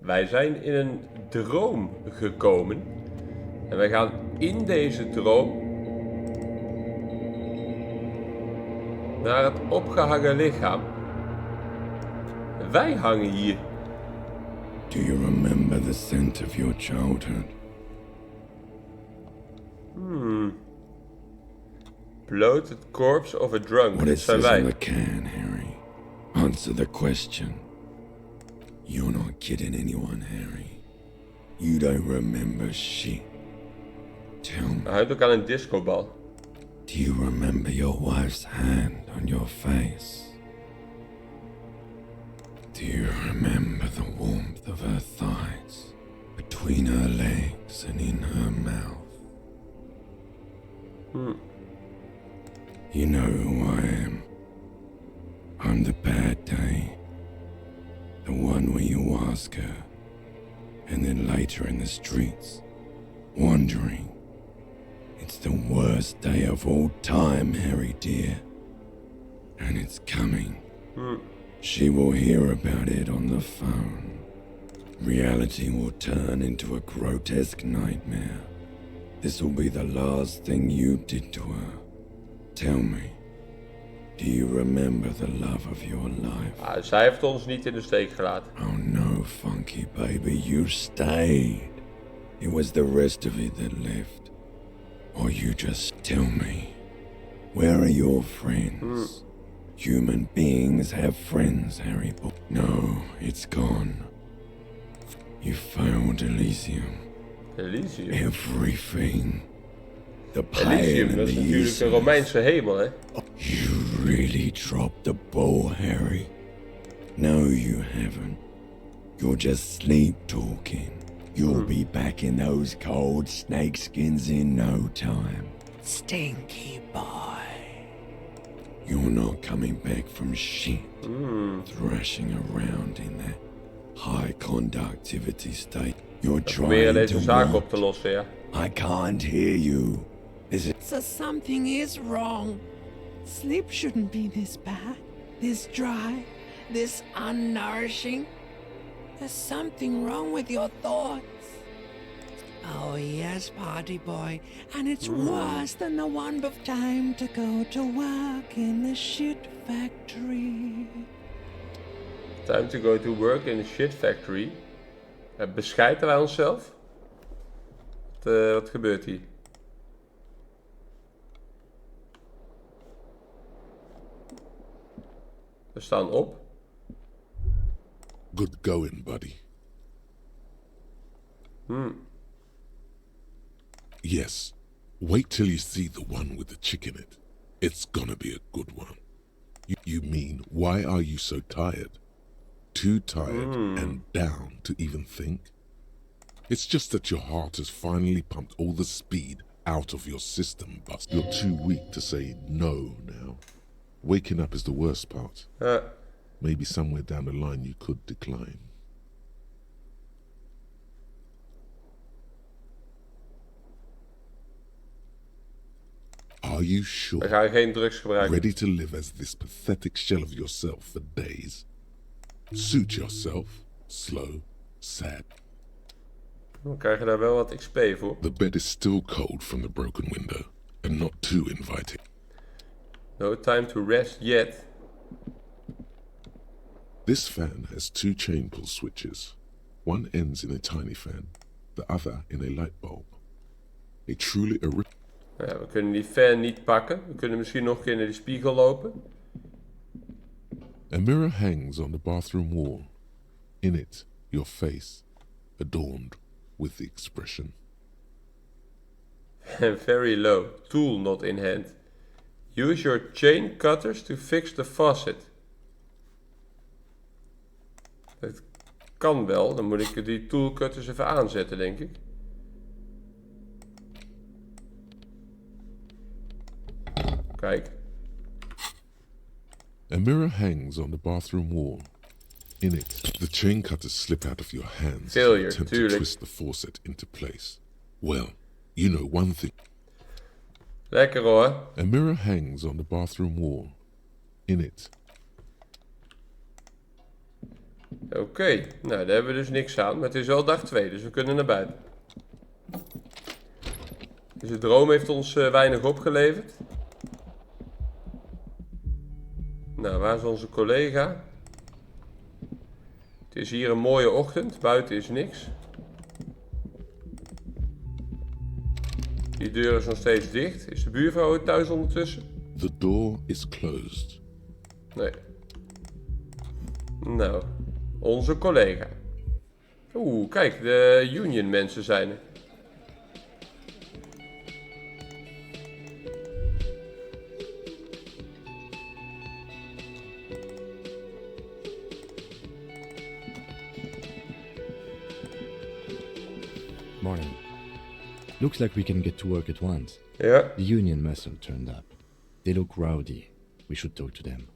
Wij zijn in een droom gekomen. En wij gaan in deze droom naar het opgehangen lichaam. Wij hangen hier. Do you remember the scent of your childhood? Bloated corpse of a drunk. What Dat it zijn says on wij. the can, Harry. Answer the question. You're not kidding anyone, Harry. You don't remember shit. Tell me, Hij houdt ook aan een discobal. do you remember your wife's hand on your face? Do you remember the warmth of her thighs between her legs and in her mouth? You know who I am. I'm the bad day. The one where you ask her, and then later in the streets, wandering. It's the worst day of all time, Harry dear. And it's coming. She will hear about it on the phone. Reality will turn into a grotesque nightmare. This will be the last thing you did to her. Tell me, do you remember the love of your life? Zij heeft ons niet in de steek gelaten. Oh no, Funky baby, you stayed. It was the rest of it that left. Or you just tell me, where are your friends? Human beings have friends, Harry Potter. No, it's gone. You failed Elysium. Elysium? Everything. The pain Elysium, and dat is the natuurlijk useless. een Romeinse hemel, hè? You really dropped the ball, Harry. No, you haven't. You're just sleep talking. You'll be back in those cold snakeskins in no time. Stinky boy. You're not coming back from shit. Thrashing around in that high conductivity state. You're Proberen trying deze to zaak what? op te lossen, ja. I can't hear you. Is it? So something is wrong. Sleep shouldn't be this bad, this dry, this unnourishing. There's something wrong with your thoughts. Oh yes, party boy, and it's worse than the one of time to go to work in the shit factory. Time to go to work in the shit factory. Bescheiden wij onszelf? Wat gebeurt hier? We staan op. Good going, buddy. Yes. Wait till you see the one with the chick in it. It's gonna be a good one. You mean, why are you so tired? Too tired and down to even think? It's just that your heart has finally pumped all the speed out of your system, but you're too weak to say no now. Waking up is the worst part. Maybe somewhere down the line you could decline. Are you We sure? gaan geen drugs gebruiken. Ready to live as this pathetic shell of yourself for days? Suit yourself. Slow, sad. Dan krijg je daar wel wat XP voor. The bed is still cold from the broken window, and not too inviting. No time to rest yet. This fan has two chain pull switches. One ends in a tiny fan, the other in a light bulb. A truly original. Ja, we kunnen die fan niet pakken. We kunnen misschien nog een keer naar die spiegel lopen. A mirror hangs on the bathroom wall. In it, your face, adorned with the expression. Very low. Tool not in hand. Use your chain cutters to fix the faucet. Dat kan wel. Dan moet ik die tool cutters even aanzetten, denk ik. Kijk. A mirror hangs on the bathroom wall. In it, the chain cutters slip out of your hands as Failure, you attempt to tuurlijk. twist the faucet into place. Well, you know one thing. Lekker hoor. A mirror hangs on the bathroom wall. In it. Oké, nou daar hebben we dus niks aan. Maar het is wel dag 2, dus we kunnen naar buiten. Dus de droom heeft ons weinig opgeleverd. Nou, waar is onze collega? Het is hier een mooie ochtend. Buiten is niks. Die deur is nog steeds dicht. Is de buurvrouw ook thuis ondertussen? The door is closed. Nee. Nou, onze collega. Oeh, kijk, de union mensen zijn er. Morning. Looks like we can get to work at once. Ja. The union must have turned up. They look rowdy. We should talk to them.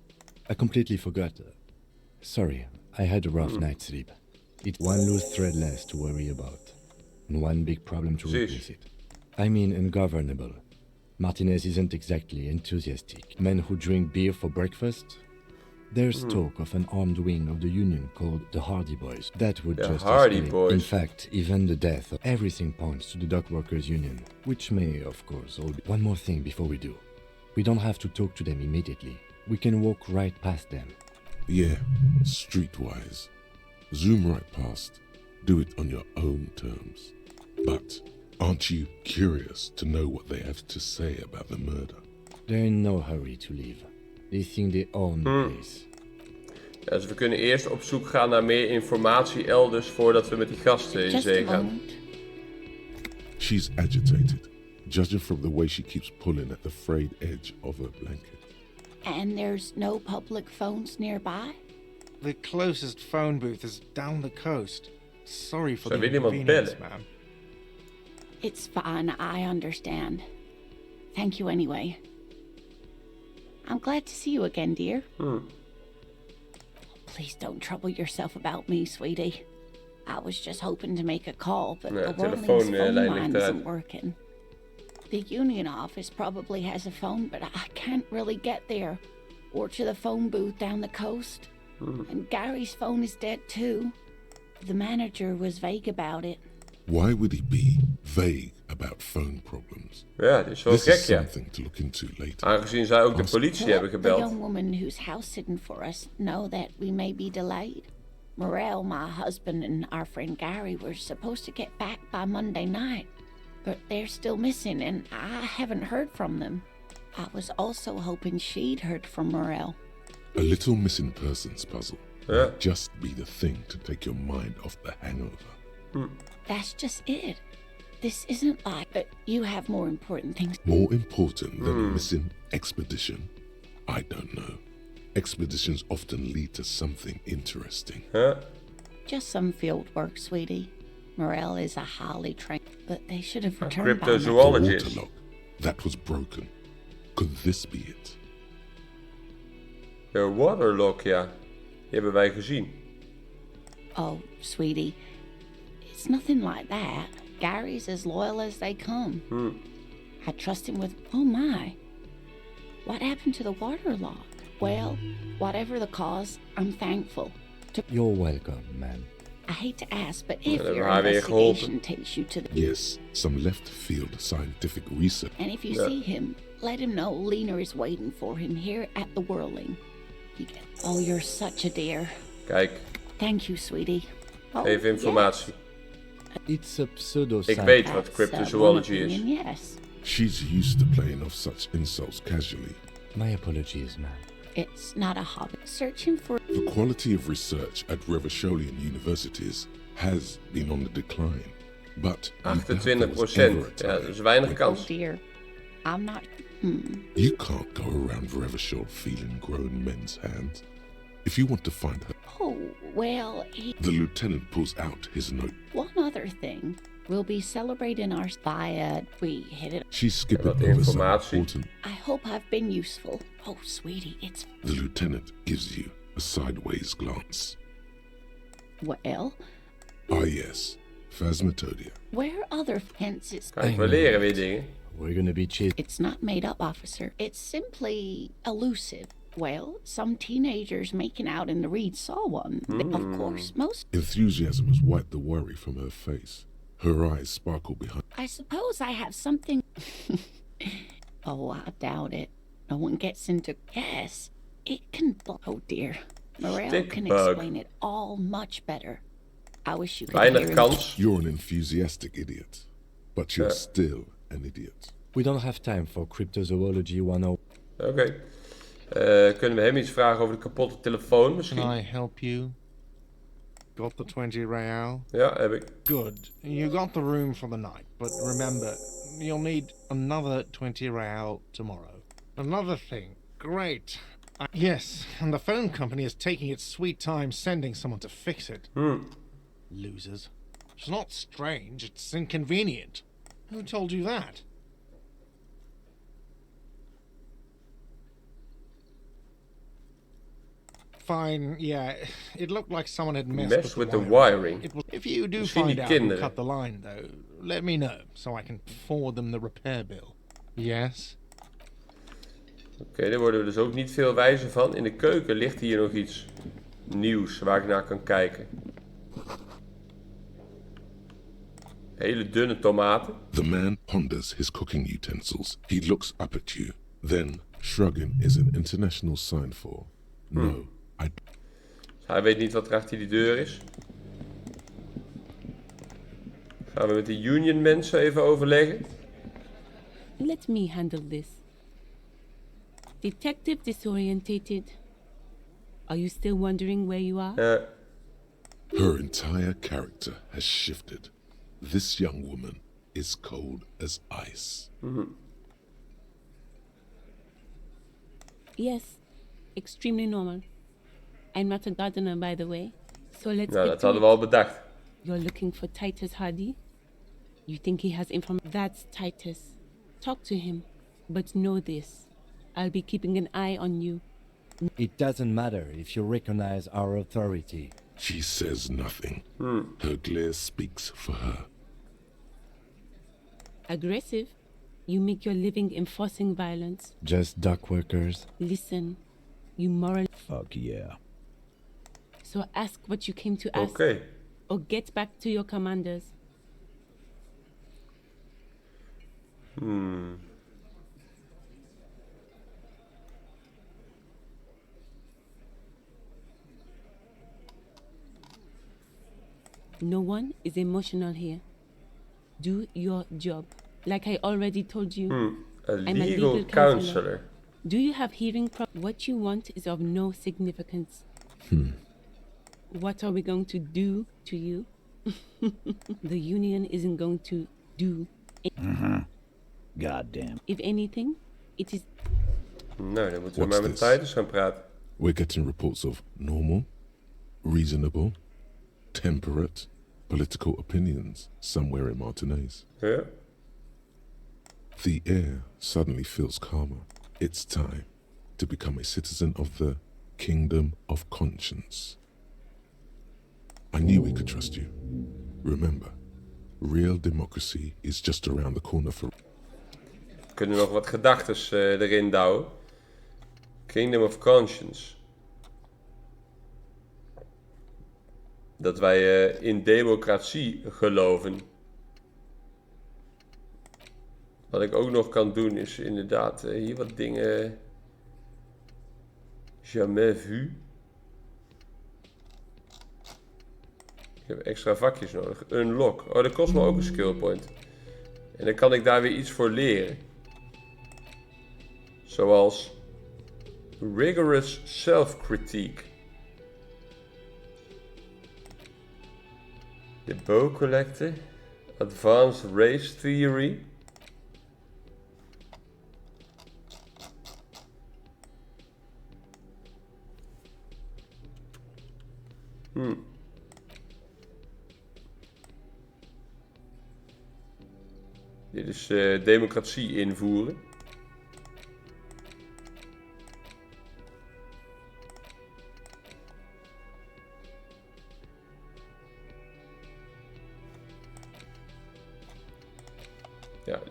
I completely forgot. Sorry, I had a rough night's sleep. It's one loose thread less to worry about. And one big problem to replace it. I mean ungovernable. Martinez isn't exactly enthusiastic. Men who drink beer for breakfast? There's talk of an armed wing of the union called the Hardy Boys. That would The just Hardy escalate. Boys. In fact, even the death of everything points to the dock workers union, which may, of course, all be... One more thing before we do. We don't have to talk to them immediately. We can walk right past them. Yeah, streetwise. Zoom right past. Do it on your own terms. But aren't you curious to know what they have to say about the murder? They're in no hurry to leave. They think they own the place. Ja, dus we kunnen eerst op zoek gaan naar meer informatie elders voordat we met die gasten in Just zee a gaan. moment. She's agitated, judging from the way she keeps pulling at the frayed edge of her blanket. And there's no public phones nearby? The closest phone booth is down the coast. Sorry for Zou the weer iemand inconvenience, bellen? ma'am. It's fine, I understand. Thank you anyway. I'm glad to see you again, dear. Please don't trouble yourself about me, sweetie. I was just hoping to make a call, but Ja, the Worling's telefoonlijn phone ligt line eruit. isn't working. The union office probably has a phone, but I can't really get there. Or to the phone booth down the coast. And Gary's phone is dead too. The manager was vague about it. Why would he be vague about phone problems? Ja, dit is wel This gek, is ja. something to look into later. Aangezien zij ook de politie To hebben let the gebeld. young woman who's house sitting for us know that we may be delayed. Morel, my husband, and our friend Gary were supposed to get back by Monday night, but they're still missing, and I haven't heard from them. I was also hoping she'd heard from Morel. A little missing persons puzzle Ja. might just be the thing to take your mind off the hangover. That's just it. This isn't like that. You have more important things. More important than a missing expedition? I don't know. Expeditions often lead to something interesting. Ja. Just some field work, sweetie. Morel is a highly trained, but they should have returned by now. The Cryptozoologist. waterlock, that was broken. Could this be it? De waterlock, ja. Die hebben wij gezien. Oh, sweetie, it's nothing like that. Gary's as loyal as they come. I trust him with... Oh, my. What happened to the water lock? Well, whatever the cause, I'm thankful. You're welcome, ma'am. I hate to ask, but if hebben your haar weer investigation geholpen. takes you to the... Yes, some left-field scientific research. And if you Yeah. see him, let him know Lena is waiting for him here at the Whirling. Oh, you're such a dear. Kijk, Thank you, sweetie. Oh, even informatie. It's a pseudo Ik weet yes. wat That's, cryptozoology one is. opinion, yes. She's used to playing off such insults casually. My apologies, ma'am. It's not a hobby. Searching for... The quality of research at Revacholian universities has been on the decline. But you have those 28%. Evrart Ja, Claire. dat is weinig Oh, kans. dear. I'm not... You can't go around Revachol feeling grown men's hands. If you want to find her, Oh, well, the lieutenant pulls out his note. one other thing. We'll be celebrating our... we hit it... She's skipping Wat over some informatie. important. I hope I've been useful. Oh, sweetie, it's... The lieutenant gives you a sideways glance. Well, Ah, yes, Phasmatodea. where other fences... Kijk, we leren weer dingen. We're gonna be chased. It's not made up, officer. It's simply elusive. Well, some teenagers making out in the reed saw one. Of course, most... Enthusiasm has wiped the worry from her face. Her eyes sparkle behind. I suppose I have something... Oh, I doubt it. No one gets into... Yes, it can... Oh, dear. Morel can explain it all much better. I wish you could hear him. Kans. You're an enthusiastic idiot, but you're still an idiot. We don't have time for cryptozoology 101. Oké. Kunnen we hem iets vragen over de kapotte telefoon misschien? Can I help you? Got the 20 real? Ja, heb ik. Good. You got the room for the night, but remember, you'll need another 20 real tomorrow. Another thing. Great. Yes, and the phone company is taking its sweet time sending someone to fix it. Losers. It's not strange, it's inconvenient. Who told you that? Fine, yeah. It looked like someone had messed with the wiring. If you do find out who cut the line, though, let me know, so I can forward them the repair bill. Yes? Oké, daar worden we dus ook niet veel wijzer van. In de keuken ligt hier nog iets nieuws waar ik naar kan kijken. Hele dunne tomaten. The man ponders his cooking utensils. He looks up at you. Then, shrugging is an international sign for no. Hij weet niet wat er achter die deur is. Gaan we met de union mensen even overleggen. Let me handle this. Detective disorientated. Are you still wondering where you are? Her entire character has shifted. This young woman is cold as ice. Yes, extremely normal. I'm not a gardener, by the way. So let's Nou, get dat to hadden we it. al bedacht. You're looking for Titus Hardy? You think he has information? That's Titus. Talk to him. But know this. I'll be keeping an eye on you. It doesn't matter if you recognize our authority. She says nothing. Her glare speaks for her. Aggressive? You make your living enforcing violence. Just dock workers. Listen, you moral... Fuck yeah. So ask what you came to ask. Oké. Or get back to your commanders. No one is emotional here. Do your job. Like I already told you, A I'm a legal legal counselor. do you have hearing problems? What you want is of no significance. What are we going to do to you? The union isn't going to do Goddamn. If anything, it is... Nou, dan moeten we What's maar met this? Titus gaan praten. We're getting reports of normal, reasonable, temperate, political opinions somewhere in Martinez. Ja. The air suddenly feels calmer. It's time to become a citizen of the kingdom of conscience. I knew we could trust you. Remember, real democracy is just around the corner for... We kunnen nog wat gedachtes erin douwen. Kingdom of Conscience. Dat wij in democratie geloven. Wat ik ook nog kan doen is inderdaad hier wat dingen... Jamais vu. Ik heb extra vakjes nodig. Unlock. Oh, dat kost me ook een skill point. En dan kan ik daar weer iets voor leren. Zoals... Rigorous self-critique. De bow collector. Advanced race theory. Dit is democratie invoeren. Ja.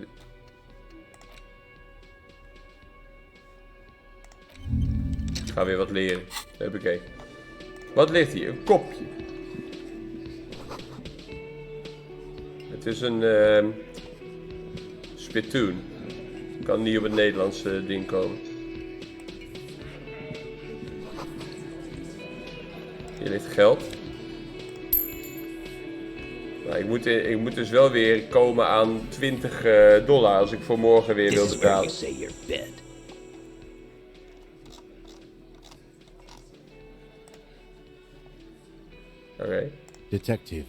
Ik ga weer wat leren. Huppakee. Wat ligt hier? Een kopje. Het is een spittoon. Kan niet op het Nederlandse ding komen. Hier ligt geld. Nou, ik moet dus wel weer komen aan $20 als ik voor morgen weer wil betalen. Oké. Detective.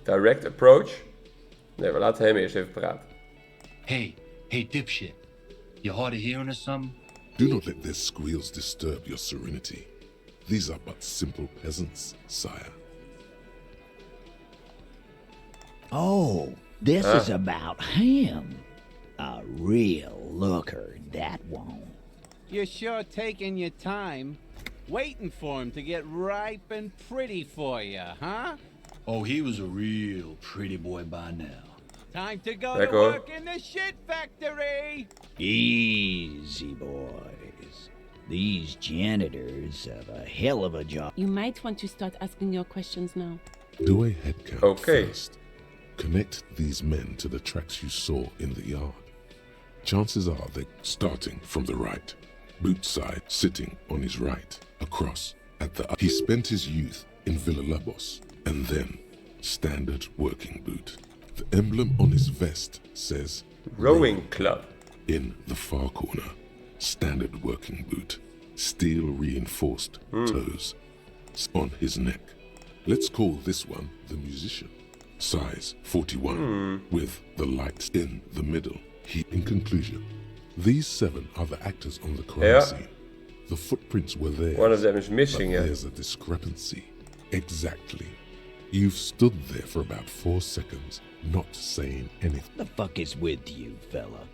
Direct approach. Nee, we laten hem eerst even praten. Hey, dipshit. You hard of hearing or something? Do not let their squeals disturb your serenity. These are but simple peasants, sire. Oh, this is about him. A real looker, that one. You're sure taking your time, waiting for him to get ripe and pretty for you, huh? Oh, he was a real pretty boy by now. Time to go Lekker to hoor. work in the shit factory! Easy, boys. These janitors have a hell of a job. You might want to start asking your questions now. Do a head count Okay. first. Connect these men to the tracks you saw in the yard. Chances are they're starting from the right. Bootside sitting on his right. Across at the... He spent his youth in Villa Labos and then standard working boot. The emblem on his vest says Rowing Club. in the far corner. Standard working boot. Steel reinforced toes. On his neck. Let's call this one the musician. Size 41 with the lights in the middle. In conclusion, these 7 are the actors on the crime Yeah. scene. The footprints were there. One of them is missing, But yeah. there's a discrepancy. Exactly. You've stood there for about 4 seconds, not saying anything. The fuck is with you, fella?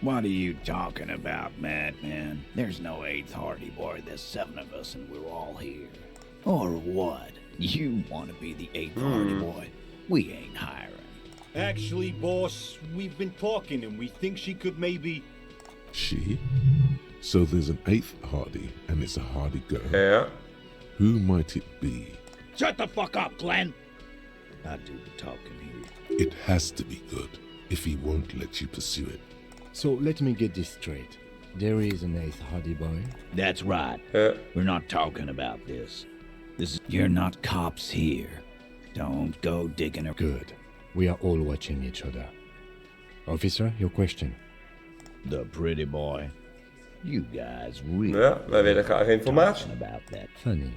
What are you talking about, madman? There's no 8th Hardy Boy. There's 7 of us and we're all here. Or what? You want to be the 8th Hardy Boy? We ain't hiring. Actually, boss, we've been talking and we think she could maybe... She? So there's an 8th Hardy, and it's a Hardy girl. Ja. Who might it be? Shut the fuck up, Glenn! I do the talking here. It has to be good, if he won't let you pursue it. So let me get this straight. There is an 8th Hardy Boy. That's right. We're not talking about this. You're not cops here. Don't go digging her. Good. We are all watching each other. Officer, your question. The pretty boy. You guys really Ja, wij willen graag informatie. talking about that. Funny.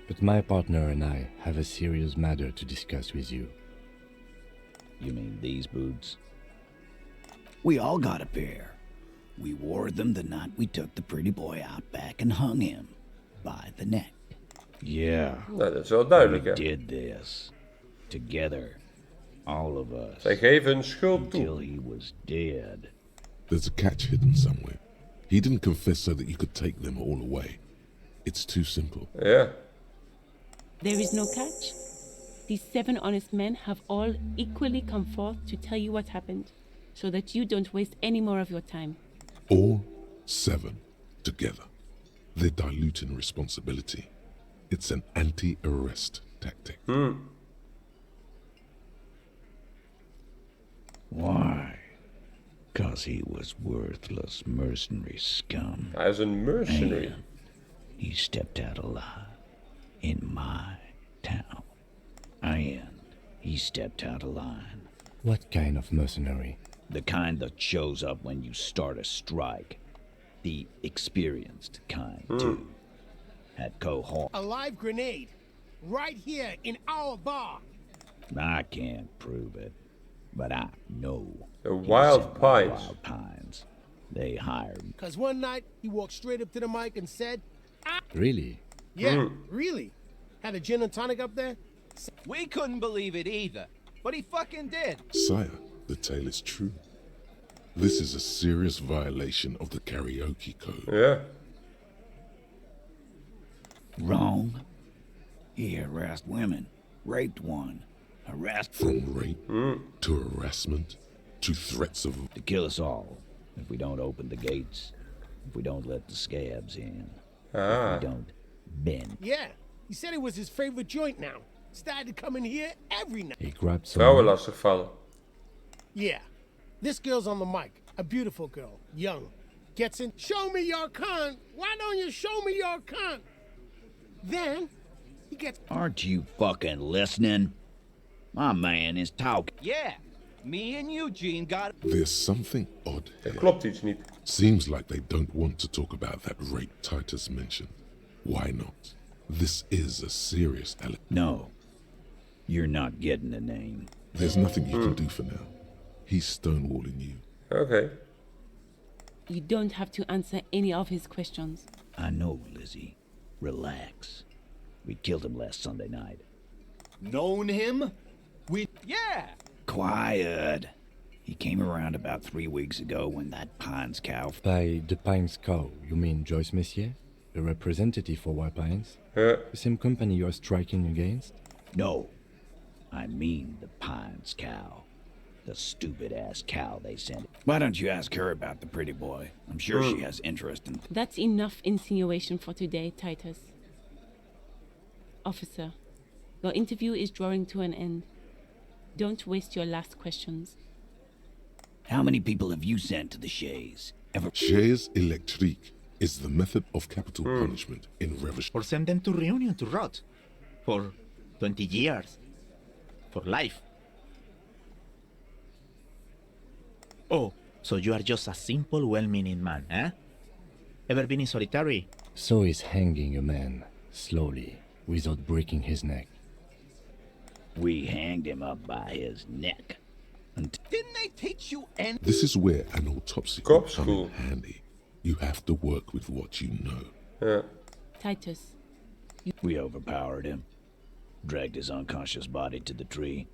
But my partner and I have a serious matter to discuss with you. You mean these boots? We all got a pair. We wore them the night we took the pretty boy out back and hung him by the neck. Yeah. Nou, dat is wel duidelijk, We hè. did this. Together. All of us. Zij geven hun schuld Until toe. he was dead. There's a catch hidden somewhere. He didn't confess so that you could take them all away. It's too simple. Ja. There is no catch. These 7 honest men have all equally come forth to tell you what happened, so that you don't waste any more of your time. All 7 together. They're diluting responsibility. It's an anti-arrest tactic. Why? 'Cause he was worthless mercenary scum. Hij is een mercenary. And he stepped out alive in my town. And he stepped out of line. What kind of mercenary? The kind that shows up when you start a strike. The experienced kind, too. Had cohort. A live grenade! Right here in our bar! I can't prove it, but I know. The he Wild sent the Pines. Wild Pines. They hired me. 'Cause one night, he walked straight up to the mic and said, Really? yeah, really? Had a gin and tonic up there? We couldn't believe it either, but he fucking did. Sire, the tale is true. This is a serious violation of the karaoke code. Ja. Wrong. He harassed women, raped one, Harassed From rape to harassment to threats of... to kill us all if we don't open the gates, if we don't let the scabs in, if we don't bend. Yeah, he said it was his favorite joint now. Started to come in here every night. He grabbed Vrouwen some. lastig vallen. Yeah, this girl's on the mic. A beautiful girl, young. Gets in, show me your cunt. Why don't you show me your cunt? Then, he gets... Aren't you fucking listening? My man is talking. Yeah, me and Eugene got... There's something odd Er here. klopt iets niet. Seems like they don't want to talk about that rape Titus mentioned. Why not? This is a serious No, you're not getting a name. There's nothing you can do for now. He's stonewalling you. Oké. You don't have to answer any of his questions. I know, Lizzie. Relax. We killed him last Sunday night. Known him? Yeah! Quiet. He came around about 3 weeks ago when that Pines cow... By the Pines cow, you mean Joyce Messier? A representative for White Pines? The same company you are striking against? No. I mean the Pines cow. The stupid-ass cow they sent. Why don't you ask her about the pretty boy? I'm sure she has interest in... That's enough insinuation for today, Titus. Officer, your interview is drawing to an end. Don't waste your last questions. How many people have you sent to the Shays? Chaise électrique is the method of capital punishment in Revolution. Or send them to Reunion to rot. For 20 years. For life. Oh, so you are just a simple, well-meaning man, eh? Ever been in solitary? So is hanging a man, slowly, without breaking his neck. We hanged him up by his neck. Didn't they teach you any... This is where an autopsy can come in handy. You have to work with what you know. Titus. We overpowered him. Dragged his unconscious body to the tree.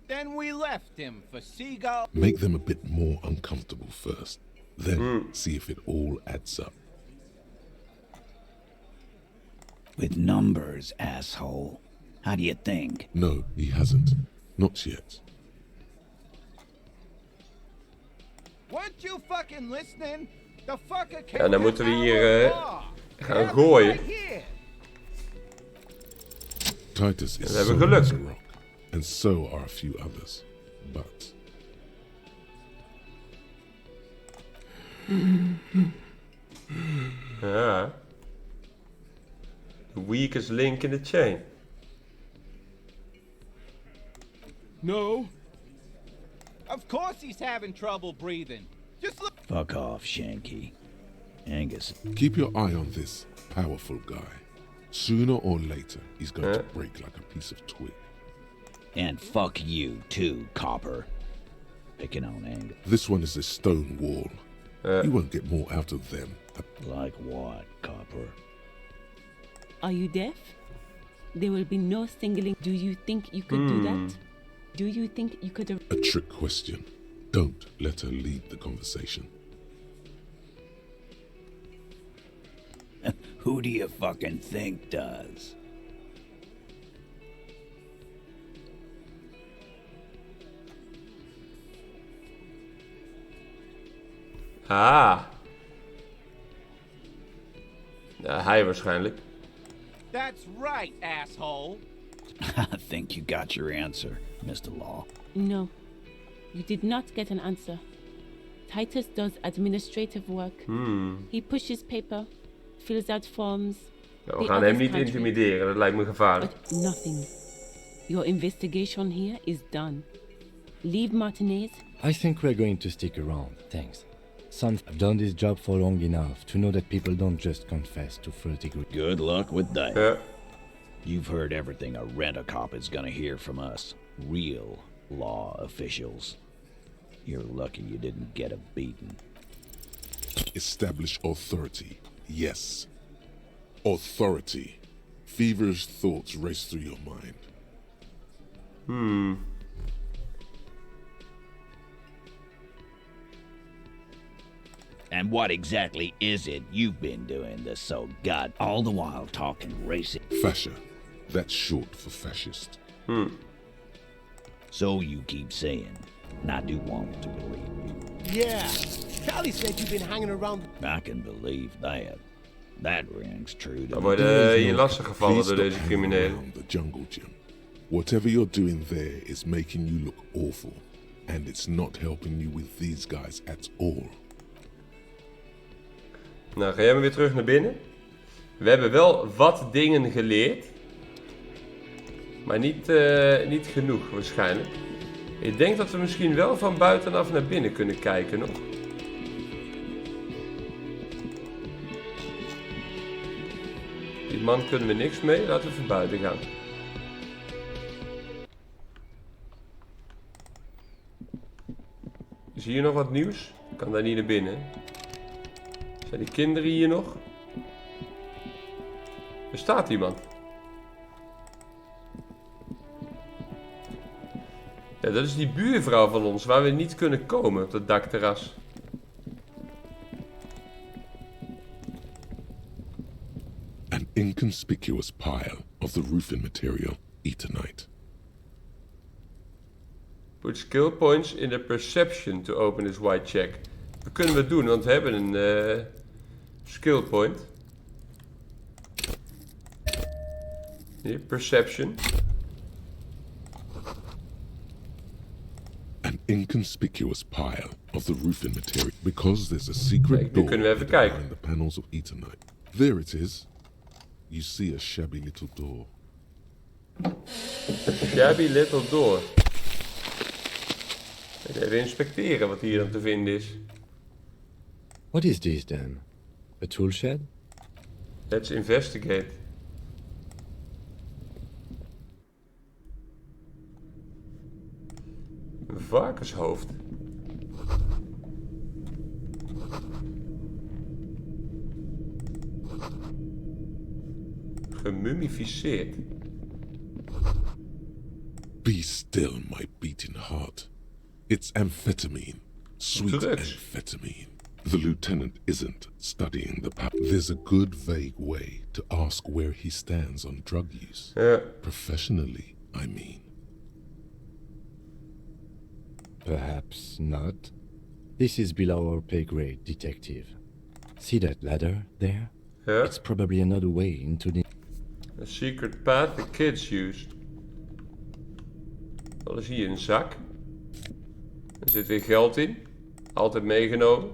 Then we left him for seagull... Make them a bit more uncomfortable first. Then see if it all adds up. With numbers, asshole. How do you think? No, he hasn't. Not yet. Weren't you fucking listening? The fucker came Ja, dan moeten we hier gaan gooien. Titus is We so hebben geluk. as a rock, and so are a few others. But Ja. The weakest link in the chain. No. Of course he's having trouble breathing. Just look... Fuck off, Shanky. Angus. keep your eye on this powerful guy. Sooner or later, he's going to break like a piece of twig. And fuck you too, Copper. Picking on Angus. This one is a stone wall. You won't get more out of them. Like what, Copper? Are you deaf? There will be no singling. Do you think you could do that? Do you think you could... A trick question. Don't let her lead the conversation. Who do you fucking think does? Ah. Ja, hij waarschijnlijk. That's right, asshole. I think you got your answer, Mr. Law. No. You did not get an answer. Titus does administrative work. He pushes paper, fills out forms. Nou, we gaan hem niet intimideren, dat lijkt me gevaarlijk. But nothing. Your investigation here is done. Leave Martinez. I think we're going to stick around, thanks. I've done this job for long enough to know that people don't just confess to 30 good. Good luck with that. Ja. You've heard everything a rent-a-cop is gonna hear from us. Real law officials. You're lucky you didn't get a beating. Establish authority. Yes. Authority. Feverish thoughts race through your mind. And what exactly is it you've been doing this so god all the while talking racist? Fascia. That's short for fascist. So you keep saying, and I do want to believe you. Yeah, Sally said you've been hanging around. I can believe that. That rings true to Dan me. worden hier lastig gevallen Please door stop deze hanging criminelen. around the jungle gym. Whatever you're doing there is making you look awful. And it's not helping you with these guys at all. Nou, ga jij maar weer terug naar binnen. We hebben wel wat dingen geleerd. Maar niet genoeg waarschijnlijk. Ik denk dat we misschien wel van buitenaf naar binnen kunnen kijken nog. Die man kunnen we niks mee. Laten we even buiten gaan. Is hier nog wat nieuws? Ik kan daar niet naar binnen. Zijn die kinderen hier nog? Er staat iemand. Ja, dat is die buurvrouw van ons waar we niet kunnen komen op dat dakterras. An inconspicuous pile of the roofing material, Eternite. Put skill points in the perception to open this white check. Dat kunnen we doen, want we hebben een skill point. Hier, perception. An inconspicuous pile of the roofing material. Because there's a secret Kijk, nu door kunnen we even kijken. behind the panels of Eternite. There it is. You see a shabby little door. Shabby little door. Even inspecteren wat hier dan te vinden is. What is this then? A tool shed? Let's investigate. Een varkenshoofd. Gemummificeerd. Be still, my beating heart. It's amphetamine. Sweet Drugs. amphetamine. The lieutenant isn't studying the There's a good vague way to ask where he stands on drug use. Ja. Professionally, I mean. Perhaps not. This is below our pay grade, detective. See that ladder there? Ja. It's probably another way into the... A secret path the kids used. Wat is hier? Een zak. Er zit weer geld in. Altijd meegenomen.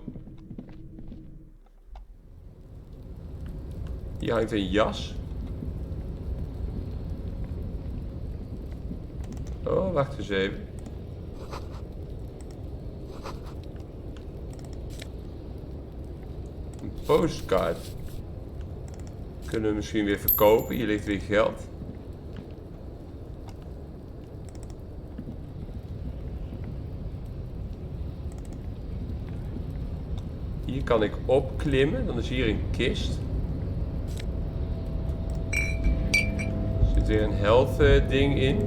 Hier hangt een jas. Oh, wacht eens even. Een postcard. Kunnen we misschien weer verkopen. Hier ligt weer geld. Hier kan ik opklimmen. Dan is hier een kist. Er zit weer een health ding in.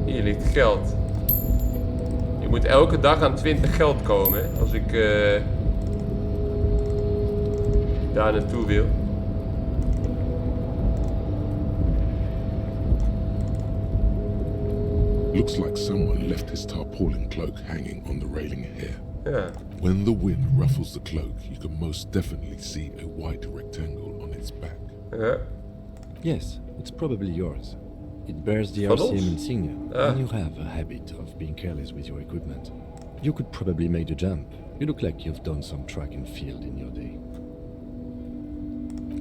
Hier ligt geld. Je moet elke dag aan 20 geld komen. Hè, als ik daar naartoe wil. Looks like someone left his tarpaulin cloak hanging on the railing here. Ja. When the wind ruffles the cloak, you can most definitely see a white rectangle on its back. Ja. Yes, it's probably yours. It bears the Van RCM ons? insignia, Ah. and you have a habit of being careless with your equipment. You could probably make the jump. You look like you've done some track and field in your day.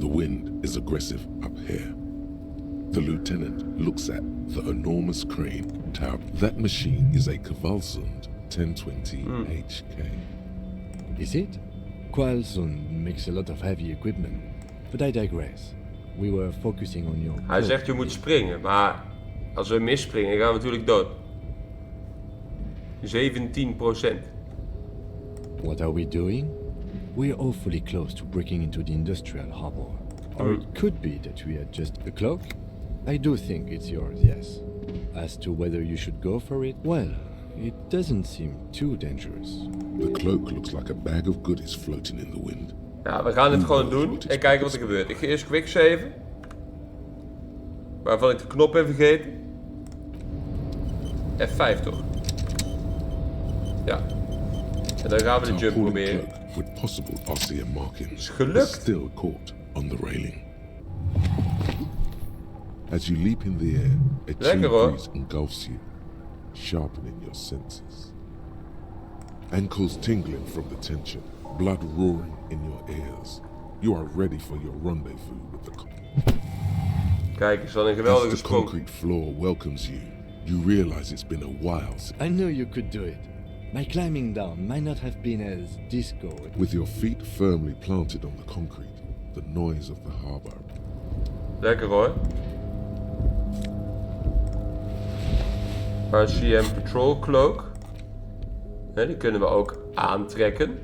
The wind is aggressive up here. The lieutenant looks at the enormous crane tower. That machine is a Kvalsund 1020 HK. Is it? Qualsund makes a lot of heavy equipment, but I digress. We were focusing on your... Hij zegt je moet springen, maar als we misspringen gaan we natuurlijk dood. 17%. What are we doing? We're awfully close to breaking into the industrial harbor. Or it could be that we had just a cloak. I do think it's yours, yes. As to whether you should go for it, well, it doesn't seem too dangerous. The cloak looks like a bag of goodies floating in the wind. Ja, we gaan het gewoon doen en kijken wat er gebeurt. Ik ga eerst quicksaven. Waarvan ik de knop heb vergeten. F5 toch? Ja. En dan gaan we de jump proberen. With possible RCM markings, Is gelukt. still caught on the railing. As you leap in the air, a Lekker, chill hoor. breeze engulfs you, sharpening your senses. Ankles tingling from the tension, blood roaring in your ears. You are ready for your rendezvous with the Kijk, is wel een geweldige As the sprong. concrete floor welcomes you, you realize it's been a while I knew you could do it. My climbing down might not have been as disco. with your feet firmly planted on the concrete, the noise of the harbor. Lekker hoor. RCM Patrol Cloak. Hè, die kunnen we ook aantrekken.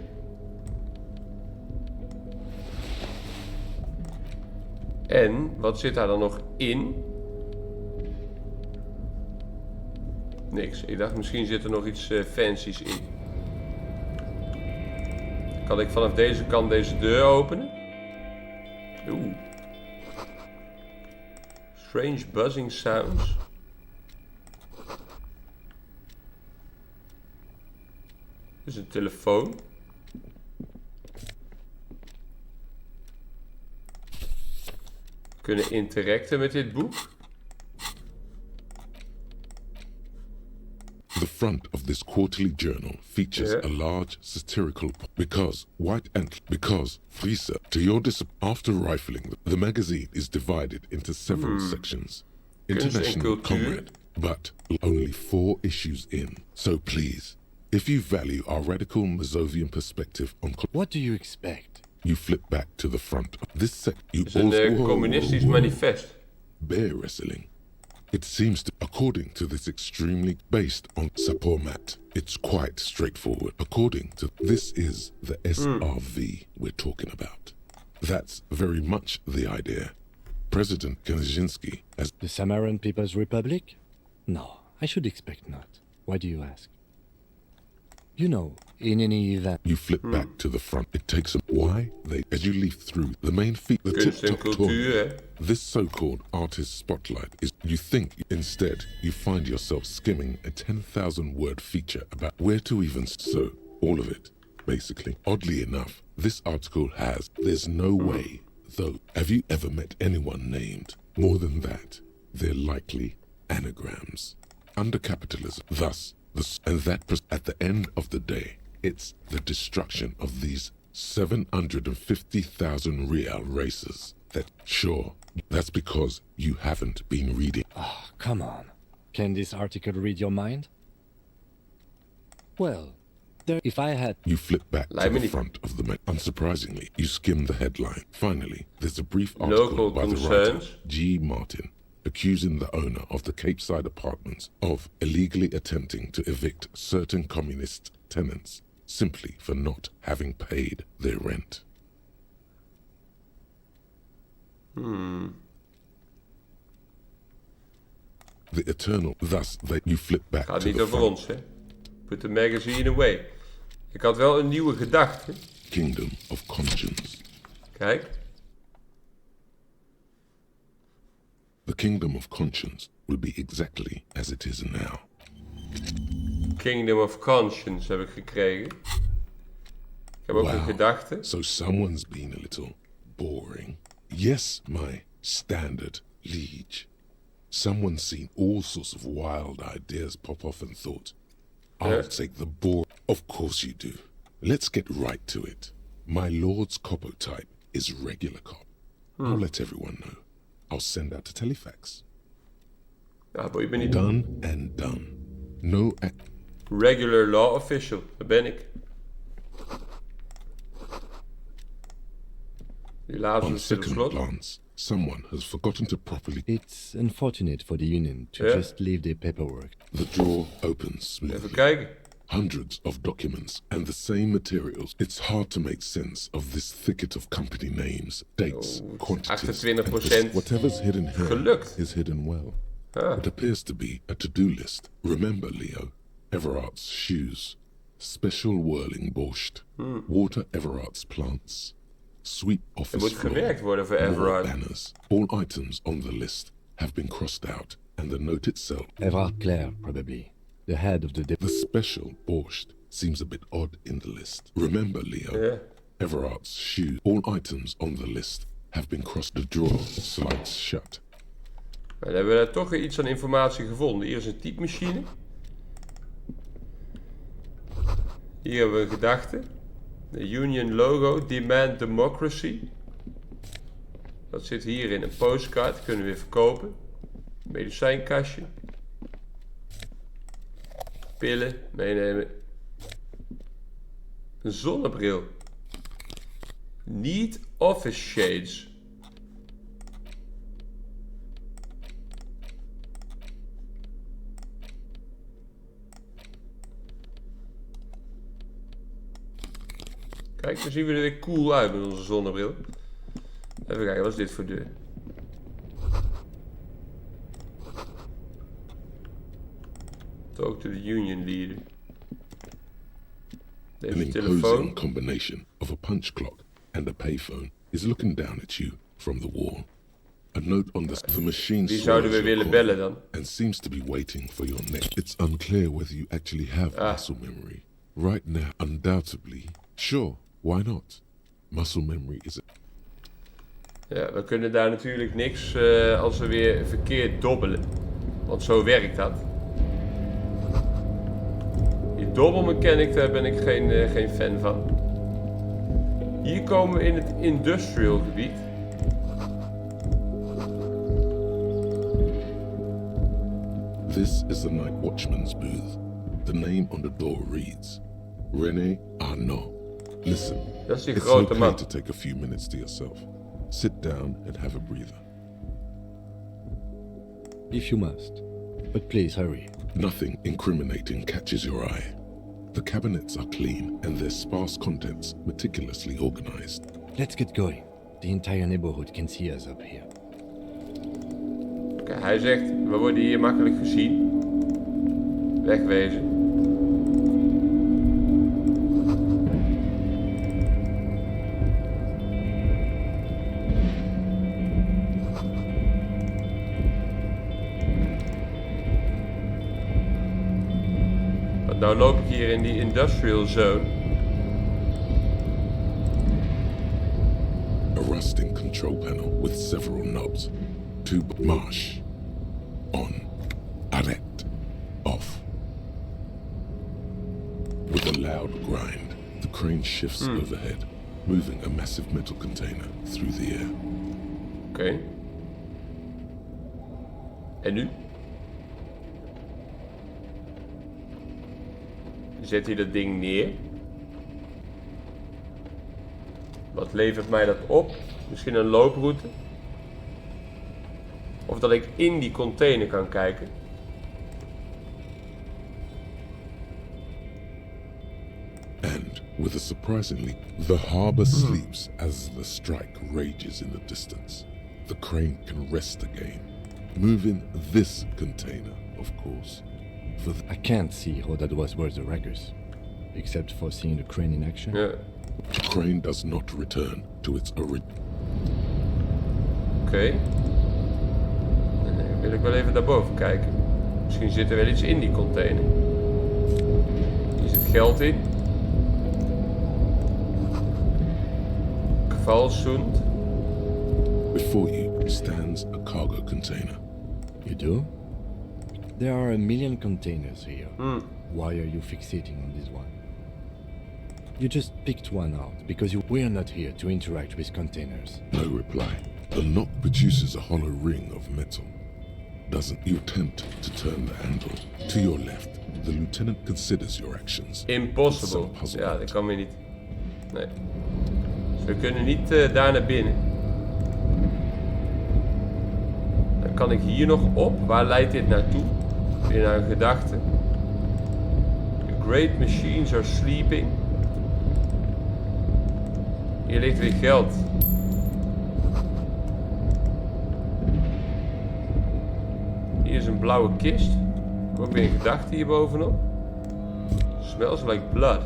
En, wat zit daar dan nog in? Niks. Ik dacht misschien zit er nog iets fancies in. Kan ik vanaf deze kant deze deur openen? Oeh. Strange buzzing sounds. Dit is een telefoon. We kunnen interacten met dit boek. The front of this quarterly journal features a large satirical because Friese, to your after rifling the magazine is divided into several sections. International comrade, but only 4 issues in. So please, if you value our radical Mazovian perspective on What do you expect? you flip back to the front of this sec. You Het is een communistisch manifest. bear wrestling. It seems to, according to this extremely based on Sapormat, it's quite straightforward. According to this is the SRV we're talking about. That's very much the idea. President Kaczynski has The Samaran People's Republic? No, I should expect not. Why do you ask? You know, in any event... You flip back to the front. It takes a... Why? As you leaf through the main feet... The Kunst en tip-top cultuur, tour. hè? This so-called artist spotlight is... You think, instead, you find yourself skimming a 10,000-word feature about where to even... So, all of it, basically. Oddly enough, this article has... There's no way, though. Have you ever met anyone named? More than that, they're likely anagrams. Under capitalism, thus... at the end of the day, it's the destruction of these 750,000 real races. That's because you haven't been reading. Oh, come on. Can this article read your mind? Well, if I had... You flip back to the front of the... Unsurprisingly, you skim the headline. Finally, there's a brief article Local by the concerns. writer, G. Martin, accusing the owner of the Capeside apartments of illegally attempting to evict certain communist tenants simply for not having paid their rent. The eternal, thus that you flip back Gaat to niet the over front. ons, hè? Put the magazine away. Ik had wel een nieuwe gedachte. Kingdom of Conscience. Kijk. The Kingdom of Conscience will be exactly as it is now. Kingdom of Conscience heb ik gekregen. Ik heb ook een gedachte. So someone's been a little boring. Yes, my standard liege. Someone's seen all sorts of wild ideas pop off and thought, I'll take the bore. Of course you do. Let's get right to it. My lord's copotype is regular cop. I'll let everyone know. I'll send out a telefax. Ja, boy, ik ben niet... Done and done. No Regular law official, dat ben ik. Die laatste On is zit op second slot. glance, someone has forgotten to properly... It's unfortunate for the union to just leave their paperwork. The drawer opens smoothly. Even kijken. Hundreds of documents and the same materials. It's hard to make sense of this thicket of company names, dates, quantities, 28% whatever's hidden here gelukt. is hidden well. It appears to be a to-do list. Remember, Leo, Everart's shoes, special whirling borscht, water Everart's plants, sweep office moet floor, gewerkt worden voor more Evrart. banners. All items on the list have been crossed out, and the note itself. Evrart Claire, probably. The head of the The special borscht seems a bit odd in the list. Remember, Leo, Ja. Everart's shoe. All items on the list have been crossed. The drawer slides shut. Maar dan hebben we daar toch weer iets aan informatie gevonden. Hier is een typemachine. Hier hebben we een gedachte. De Union logo, Demand Democracy. Dat zit hier in een postcard, kunnen we weer verkopen. Medicijnkastje. Pillen, meenemen. Een zonnebril. Need office shades. Kijk, dan zien we er weer cool uit met onze zonnebril. Even kijken, wat is dit voor deur? Talk to the union leader. An Deze imposing telefoon. combination of a punch clock and a payphone is looking down at you from the wall. A note on the machine Wie zouden we swallows your willen call bellen dan? and seems to be waiting for your neck. It's unclear whether you actually have muscle memory. Right now, undoubtedly. Sure, why not? Muscle memory is Ja, we kunnen daar natuurlijk niks als we weer verkeerd dobbelen. Want zo werkt dat. Die dobbelmechanic, daar ben ik geen fan van. Hier komen we in het industrial gebied. This is the night watchman's booth. The name on the door reads René Arnaud. Listen, Dat is die it's grote okay man. to take a few minutes to yourself. Sit down and have a breather. If you must. But please hurry. Nothing incriminating catches your eye. The cabinets are clean and their sparse contents meticulously organized. Let's get going. The entire neighborhood can see us up here. Kijk, hij zegt, we worden hier makkelijk gezien. Wegwezen. Want nou loop ik hier in die industrial zone. A rusting control panel with several knobs. To marsh. On. Arrête. Off. With a loud grind, the crane shifts overhead, moving a massive metal container through the air. Oké. En nu? Zet hij dat ding neer. Wat levert mij dat op? Misschien een looproute? Of dat ik in die container kan kijken? And, with a surprisingly, the harbor sleeps as the strike rages in the distance. The crane can rest again, moving this container, of course. For I can't see how that was worth the wreckers. Except for seeing the crane in action. Ja. the crane does not return to its original. Oké. Dan wil ik wel even daarboven kijken. Misschien zit er wel iets in die container. Hier zit geld in. Gevalszoend. Before you stands a cargo container. You do? There are a million containers here. Why are you fixating on this one? You just picked one out because we're not here to interact with containers. No reply. The knock produces a hollow ring of metal. Doesn't you attempt to turn the handle? To your left, the lieutenant considers your actions. Impossible. Ja, dat kan weer niet. Nee. Dus we kunnen niet daar naar binnen. Dan kan ik hier nog op. Waar leidt dit naartoe? Weer naar een gedachte. The great machines are sleeping. Hier ligt weer geld. Hier is een blauwe kist. Ook weer een gedachte hier bovenop. Smells like blood.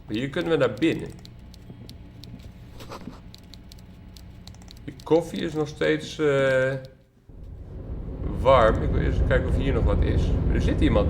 Maar hier kunnen we naar binnen. Je koffie is nog steeds warm. Ik wil eerst kijken of hier nog wat is. Er zit iemand.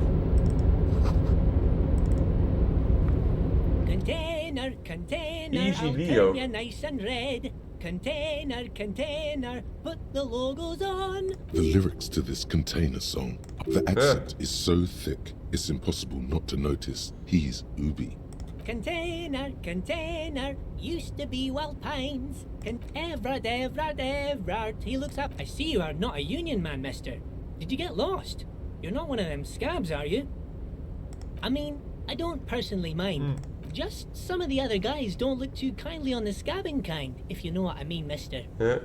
Container, container, Easy I'll Leo. turn you nice and red. Container, container, put the logos on. The lyrics to this container song, the accent is so thick, it's impossible not to notice he's Ubi. Container, container, used to be Wild Pines. Evrart, Evrart, Evrart. He looks up. I see you are not a union man, mister. Did you get lost? You're not one of them scabs, are you? I mean, I don't personally mind. Just some of the other guys don't look too kindly on the scabbing kind, if you know what I mean, mister. Yeah.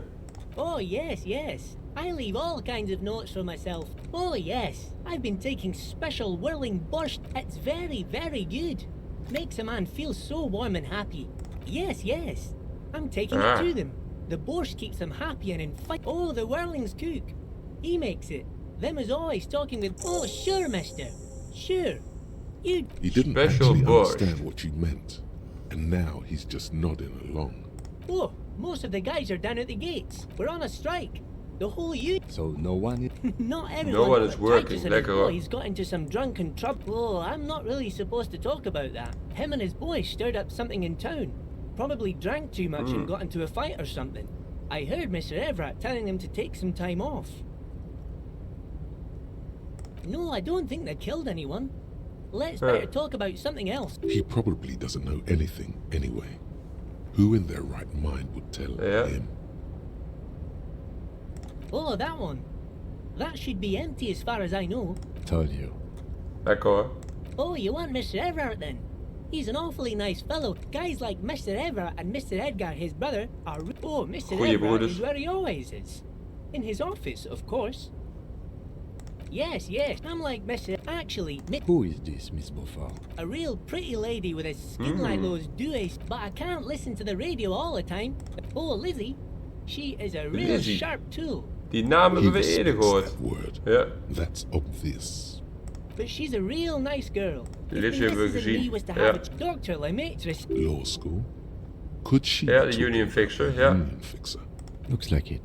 Oh, yes, yes. I leave all kinds of notes for myself. Oh, yes. I've been taking special whirling borscht. It's very, very good. Makes a man feel so warm and happy. Yes, yes. I'm taking it to them. The borscht keeps them happy and in fight. Oh, the whirling's cook. He makes it. Them is always talking with... Oh, sure, mister. Sure. He didn't Special actually borscht. understand what you meant, and now he's just nodding along. Oh, most of the guys are down at the gates. We're on a strike. The whole So no one... Not everyone. No one is but working. Titus and his Lekker hoor. boys got into some drunken trouble. Oh, I'm not really supposed to talk about that. Him and his boys stirred up something in town. Probably drank too much and got into a fight or something. I heard Mr. Evrart telling them to take some time off. No, I don't think they killed anyone. Let's better talk about something else. He probably doesn't know anything anyway. Who in their right mind would tell him? Oh, that one. That should be empty as far as I know. Told you. Lekker hoor. Oh, you want Mr. Evrart then? He's an awfully nice fellow. Guys like Mr. Evrart and Mr. Edgar, his brother, are... Oh, Mr. Goeie Evrart broeders. is where he always is. In his office, of course. Yes, yes, I'm like Mr. Actually, Who is this, Miss Beaufort? a real pretty lady with a skin like those duets, but I can't listen to the radio all the time. Oh, Lizzie, she is a real Lizzie. sharp tool. Die naam He hebben we eerder respects gehoord. that word. Ja. That's obvious. But she's a real nice girl. If Lizzie the hebben we missus and me gezien. was to Ja. have a doctor, like mattress. Law school? Could she Ja, be de union talking fixer. about Ja. union fixer? Looks like it.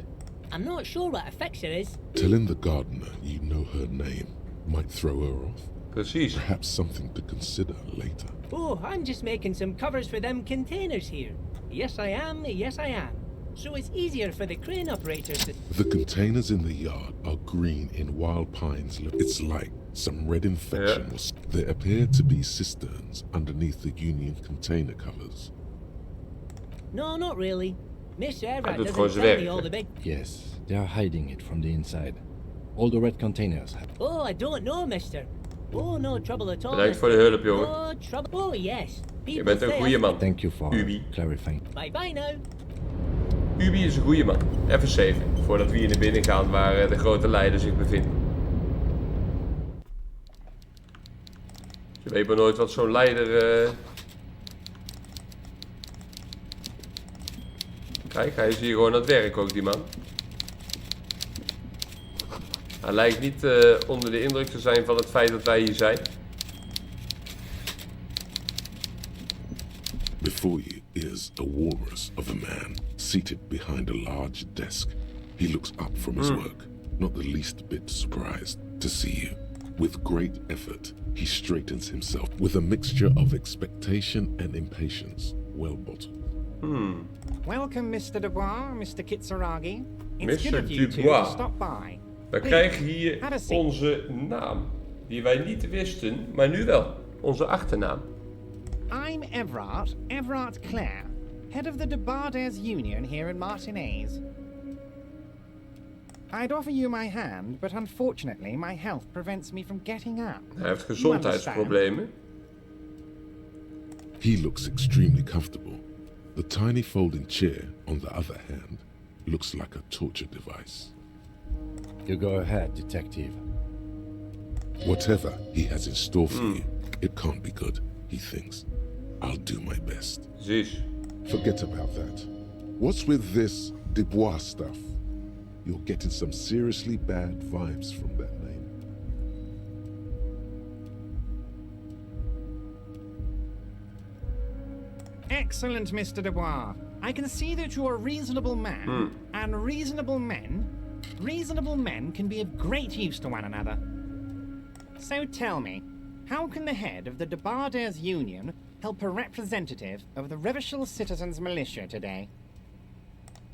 I'm not sure what a fixer is. Telling the gardener you know her name might throw her off. Precies. Perhaps something to consider later. Oh, I'm just making some covers for them containers here. Yes, I am. Yes, I am. So it's easier for the crane operators to... The containers in the yard are green in wild pines. It's like some red infection. There appear to be cisterns underneath the union container covers. No, not really. Mr. Evrart doet doesn't gewoon tell zijn me werk. all the big... Yes, they are hiding it from the inside. All the red containers have... Oh, I don't know, mister. Oh, no trouble at all. Bedankt voor de hulp, jongen. No trouble. Oh, yes. Je bent een goeie man. Thank you for Ubi. clarifying. Bye-bye now. Ubi is een goeie man. Even saven, voordat we hier naar binnen gaan waar de grote leider zich bevindt. Je weet maar nooit wat zo'n leider... Kijk, hij is hier gewoon aan het werk ook, die man. Hij lijkt niet onder de indruk te zijn van het feit dat wij hier zijn. Before you is a walrus of a man seated behind a large desk. He looks up from his work, not the least bit surprised to see you. With great effort, he straightens himself with a mixture of expectation and impatience, well bottled. Welcome, Mr. Dubois, Mr. Kitsuragi. It's Mr. good of you two Dubois. to stop by. We Please, krijgen hier have a seat. onze naam, die wij niet wisten, maar nu wel. Onze achternaam. I'm Evrart, Evrart Claire, head of the Debarders Union here in Martinez. I'd offer you my hand, but unfortunately my health prevents me from getting up. Hij heeft gezondheidsproblemen. He looks extremely comfortable. The tiny folding chair, on the other hand, looks like a torture device. You go ahead, detective. Whatever he has in store for you, it can't be good, he thinks. I'll do my best. Precies. Forget about that. What's with this Dubois stuff? You're getting some seriously bad vibes from that name. Excellent, Mr. Dubois. I can see that you're a reasonable man, and reasonable men can be of great use to one another. So tell me, how can the head of the Debarders Union help a representative of the Revachol Citizens Militia today?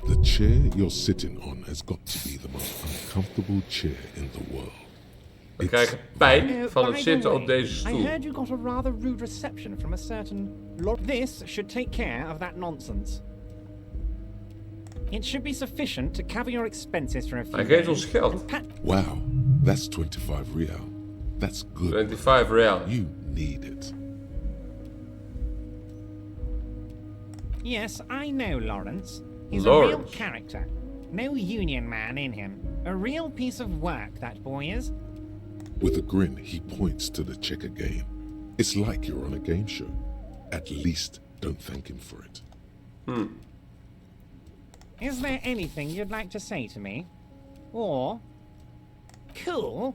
The chair you're sitting on has got to be the most uncomfortable chair in the world. We krijgen pijn van het zitten op deze stoel. I heard you got a rather rude reception from a certain Lord. This should take care of that nonsense. It should be sufficient to cover your expenses for a few days. Hij geeft ons geld. Wow, that's 25 real. That's good. 25 real. You need it. Yes, I know Lawrence. He's a real character. No union man in him. A real piece of work, that boy is. With a grin, he points to the checker game. It's like you're on a game show. At least don't thank him for it. Is there anything you'd like to say to me? Or... Cool.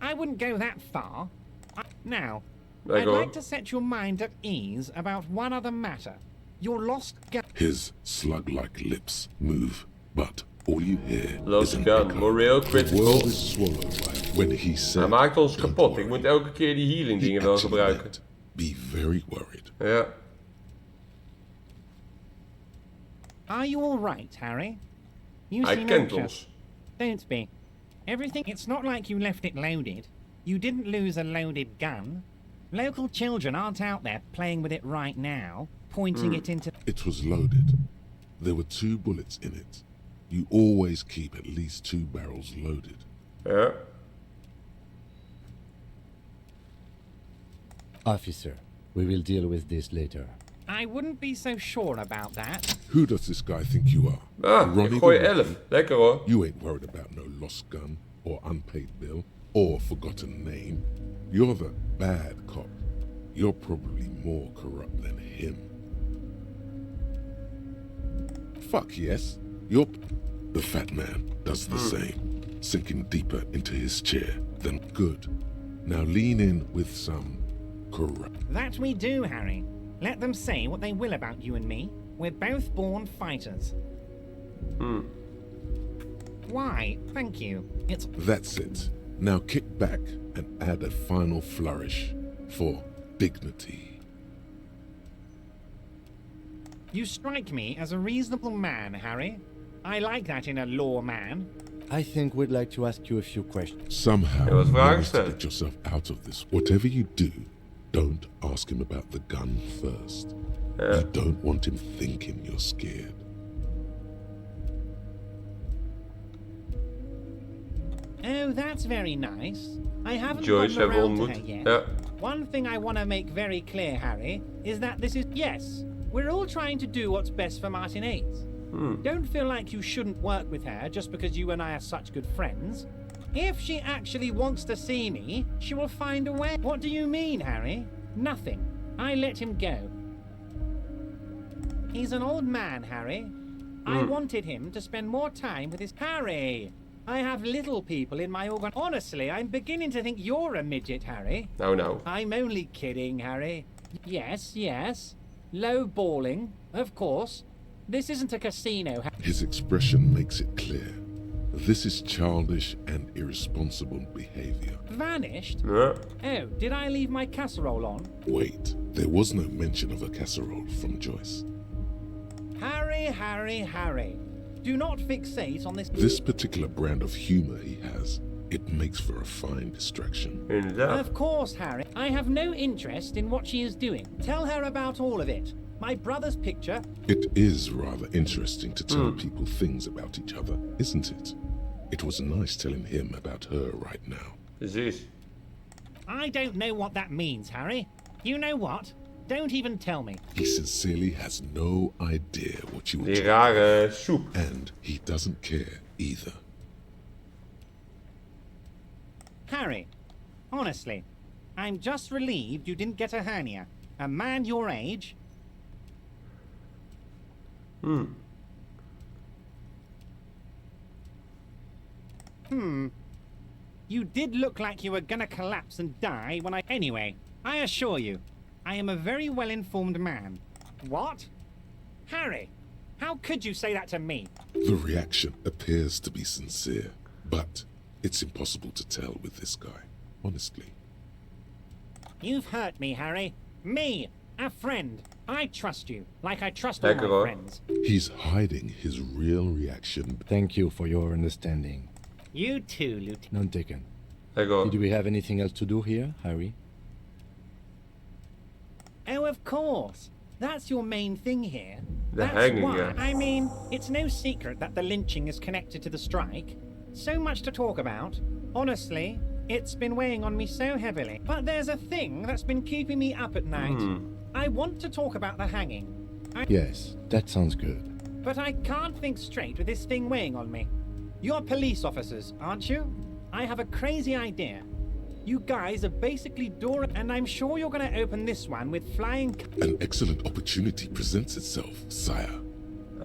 I wouldn't go that far. Now, I'd like to set your mind at ease about one other matter. Your lost gun. His slug-like lips move, but all you hear Lost is an gun, echo. moreel critical. The world is swallowed by when he said, Hij maakt ons kapot. Ik moet elke keer die healing dingen wel gebruiken. Be very worried. Ja. Are you all right, Harry? You Hij seem kent anxious. ons. Don't be. Everything. It's not like you left it loaded. You didn't lose a loaded gun. Local children aren't out there playing with it right now, pointing it into... It was loaded. There were 2 bullets in it. You always keep at least 2 barrels loaded. Ja. Officer, we will deal with this later. I wouldn't be so sure about that. Who does this guy think you are? Ik gooi 11. Lekker hoor. You ain't worried about no lost gun, or unpaid bill, or forgotten name. You're the bad cop. You're probably more corrupt than him. Fuck yes. You're... The fat man does the same, sinking deeper into his chair than good. Now lean in with some corrupt... That we do, Harry. Let them say what they will about you and me. We're both born fighters. Why, thank you. It's... That's it. Now kick back and add a final flourish for dignity. You strike me as a reasonable man, Harry. I like that in a lawman. I think we'd like to ask you a few questions. Somehow, you must get yourself out of this. Whatever you do, don't ask him about the gun first. You don't want him thinking you're scared. Oh, that's very nice. I haven't Joyce gotten hebben we around to ontmoet. her yet. Ja. One thing I want to make very clear, Harry, is that this is... Yes, we're all trying to do what's best for Martin 8. Don't feel like you shouldn't work with her just because you and I are such good friends. If she actually wants to see me, she will find a way. What do you mean, Harry? Nothing. I let him go. He's an old man, Harry. I wanted him to spend more time with his... Harry! I have little people in my organ... Honestly, I'm beginning to think you're a midget, Harry. No. I'm only kidding, Harry. Yes, yes. Low balling, of course. This isn't a casino. His expression makes it clear. This is childish and irresponsible behavior. Vanished? Ja. Oh, did I leave my casserole on? Wait, there was no mention of a casserole from Joyce. Harry, Harry, Harry. Do not fixate on this... This particular brand of humor he has, it makes for a fine distraction. Inderdaad. Of course, Harry. I have no interest in what she is doing. Tell her about all of it. My brother's picture... It is rather interesting to tell people things about each other, isn't it? It was nice telling him about her right now. Precies. I don't know what that means, Harry. You know what? Don't even tell me. He sincerely has no idea what you were Die rare soep. And he doesn't care either. Harry, honestly, I'm just relieved you didn't get a hernia. A man your age... You did look like you were gonna collapse and die when I... Anyway, I assure you, I am a very well-informed man. What? Harry, How could you say that to me? The reaction appears to be sincere, but it's impossible to tell with this guy, honestly. You've hurt me, Harry. Me, a friend. I trust you, like I trust all my friends. He's hiding his real reaction. Thank you for your understanding. You too, Lieutenant. None taken. Did we have anything else to do here, Harry? Oh, of course. That's your main thing here. The That's hanging, why. yeah. I mean, it's no secret that the lynching is connected to the strike. So much to talk about. Honestly, it's been weighing on me so heavily. But there's a thing that's been keeping me up at night. I want to talk about the hanging. Yes, that sounds good. But I can't think straight with this thing weighing on me. You're police officers, aren't you? I have a crazy idea. You guys are basically door, and I'm sure you're going to open this one with flying. An excellent opportunity presents itself, sire.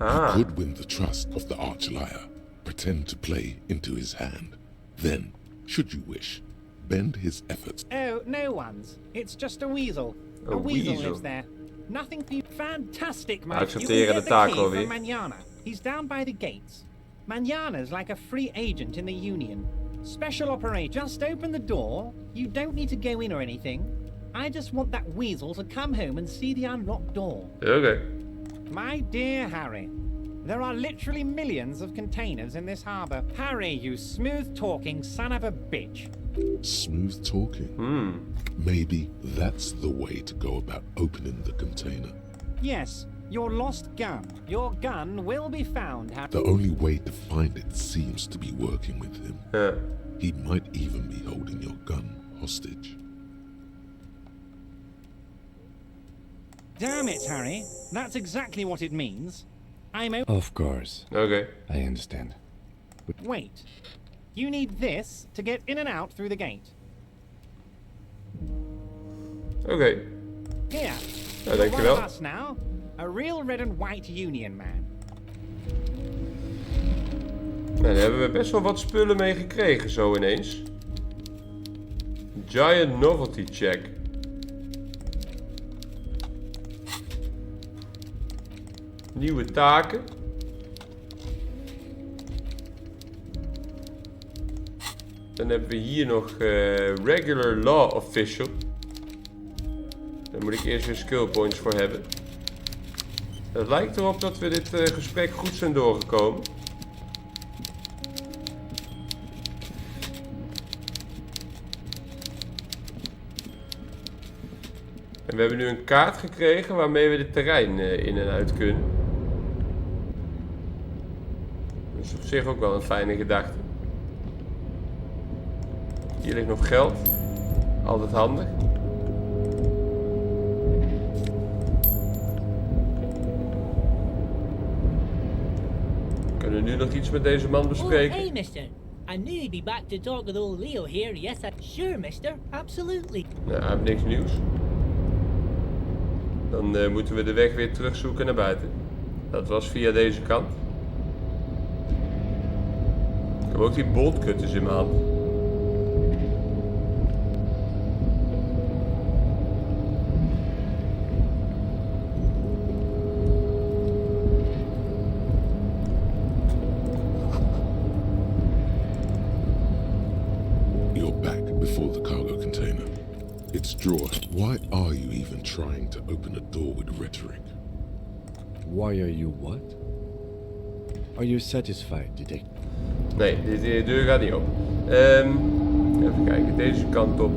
Ah. You could win the trust of the arch-liar, pretend to play into his hand. Then, should you wish, bend his efforts. Oh, no one's. It's just a weasel. A weasel weasel. lives there. Nothing for you. Fantastic, Mike. You Accepteren can de get the taak key alweer. from Manana. He's down by the gates. Manana's like a free agent in the Union. Special operator. Just open the door. You don't need to go in or anything. I just want that weasel to come home and see the unlocked door. Okay. My dear Harry, there are literally millions of containers in this harbor. Harry, you smooth-talking son of a bitch. Smooth talking. Maybe that's the way to go about opening the container. Yes, your lost gun. Your gun will be found, Harry. The only way to find it seems to be working with him. He might even be holding your gun hostage. Damn it, Harry. That's exactly what it means. Of course. Okay. I understand. Wait. You need this to get in and out through the gate. Okay. Here. Nou, You're one dankjewel. of us now. A real red and white Union man. Nou, daar hebben we best wel wat spullen mee gekregen zo ineens. Giant novelty check. Nieuwe taken. Dan hebben we hier nog regular law official. Daar moet ik eerst weer skill points voor hebben. Het lijkt erop dat we dit gesprek goed zijn doorgekomen. En we hebben nu een kaart gekregen waarmee we het terrein in en uit kunnen. Dat is op zich ook wel een fijne gedachte. Hier ligt nog geld. Altijd handig. Kunnen we nu nog iets met deze man bespreken? Oh, hey, mister. I knew you'd be back to talk with old Leo here. Yes, sure, mister. Absolutely. Nou, hij heeft niks nieuws. Dan moeten we de weg weer terugzoeken naar buiten. Dat was via deze kant. Ik heb ook die boltcutters in mijn hand. You're back before the cargo container. It's drawer. Why are you even trying to open a door with rhetoric? Why are you what? Are you satisfied, detective? Nee, deze deur gaat niet open. Even kijken, deze kant op.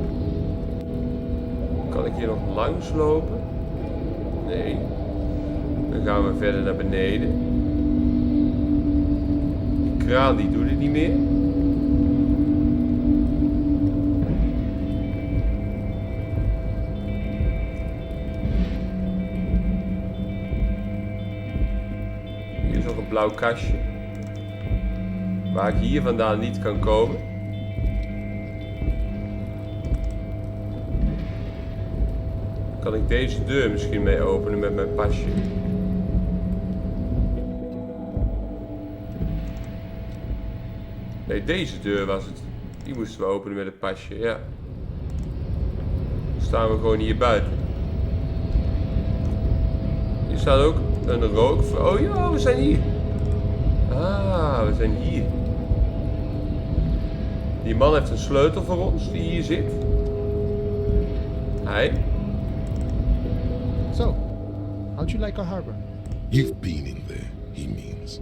Kan ik hier nog langs lopen? Nee. Dan gaan we verder naar beneden. Die kraan die doet het niet meer. Hier is nog een blauw kastje. Waar ik hier vandaan niet kan komen. Kan ik deze deur misschien mee openen met mijn pasje? Nee, deze deur was het. Die moesten we openen met het pasje, ja. Dan staan we gewoon hier buiten. Hier staat ook Een rook... Oh ja, we zijn hier. Ah, we zijn hier. Die man heeft een sleutel voor ons, die hier zit. Hij. So, how'd you like our harbor? You've been in there, he means.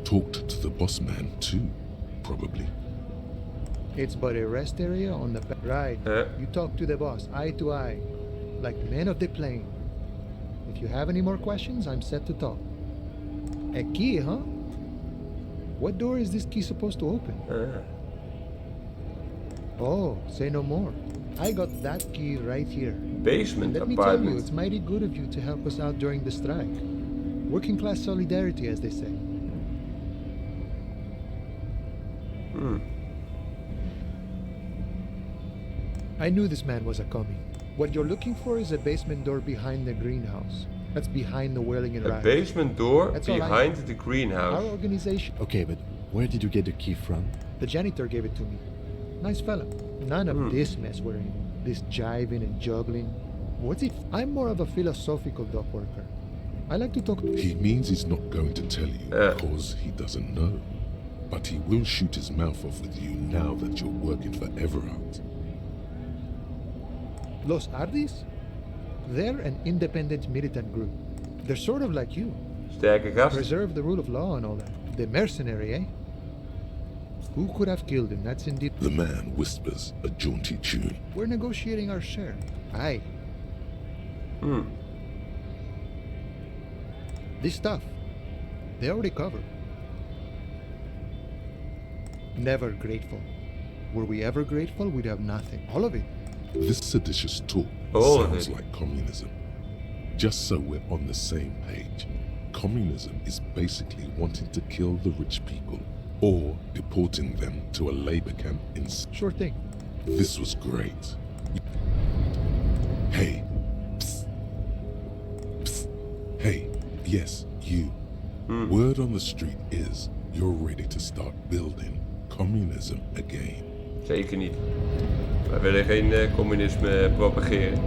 Talked to the boss man too, probably. It's but a rest area on the back. Right. You talk to the boss, eye to eye, like men of the plane. If you have any more questions, I'm set to talk. A key, huh? What door is this key supposed to open? Oh, say no more. I got that key right here. Basement Let me apartment. tell you, it's mighty good of you to help us out during the strike. Working class solidarity, as they say. I knew this man was a commie. What you're looking for is a basement door behind the greenhouse. That's behind the whirling and A riding. basement door That's all I behind know. the greenhouse. Our organization. Okay, but where did you get the key from? The janitor gave it to me. Nice fella. None of this mess we're in. This jiving and juggling. What's it? I'm more of a philosophical dock worker. I like to talk. He means he's not going to tell you because he doesn't know. But he will shoot his mouth off with you now that you're working for Evrart. Los Ardis? They're an independent militant group. They're sort of like you. Sterke gast. Preserve the rule of law and all that. The mercenary, eh? Who could have killed him? That's indeed... The man whispers a jaunty tune. We're negotiating our share. Aye. This stuff, they already covered. Never grateful. Were we ever grateful, we'd have nothing. All of it. This seditious talk All of sounds it. like communism. Just so we're on the same page, communism is basically wanting to kill the rich people or deporting them to a labor camp in... Sure thing. This was great. Hey. Psst. Psst. Hey, yes, you. Word on the street is you're ready to start building communism again. Zeker niet. Wij willen geen communisme propageren.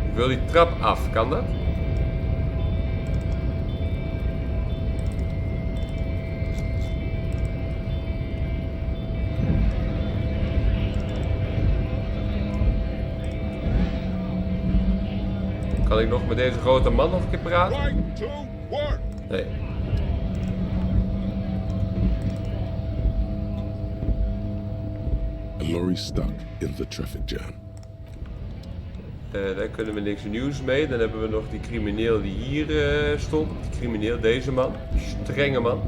Ik wil die trap af, kan dat? Kan ik nog met deze grote man nog een keer praten? Right to work. Nee. A lorry stuck in the traffic jam. Daar kunnen we niks nieuws mee. Dan hebben we nog die crimineel die hier stond. Die crimineel, deze man. Die strenge man.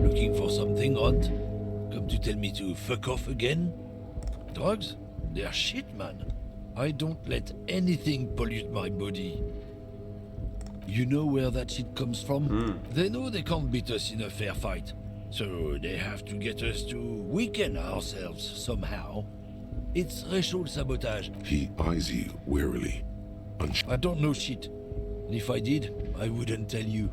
Looking for something, Hunt? Come to tell me to fuck off again? Drugs? They're shit, man. I don't let anything pollute my body. You know where that shit comes from? They know they can't beat us in a fair fight. So they have to get us to weaken ourselves somehow. It's racial sabotage. He eyes you wearily. I don't know shit. And if I did, I wouldn't tell you.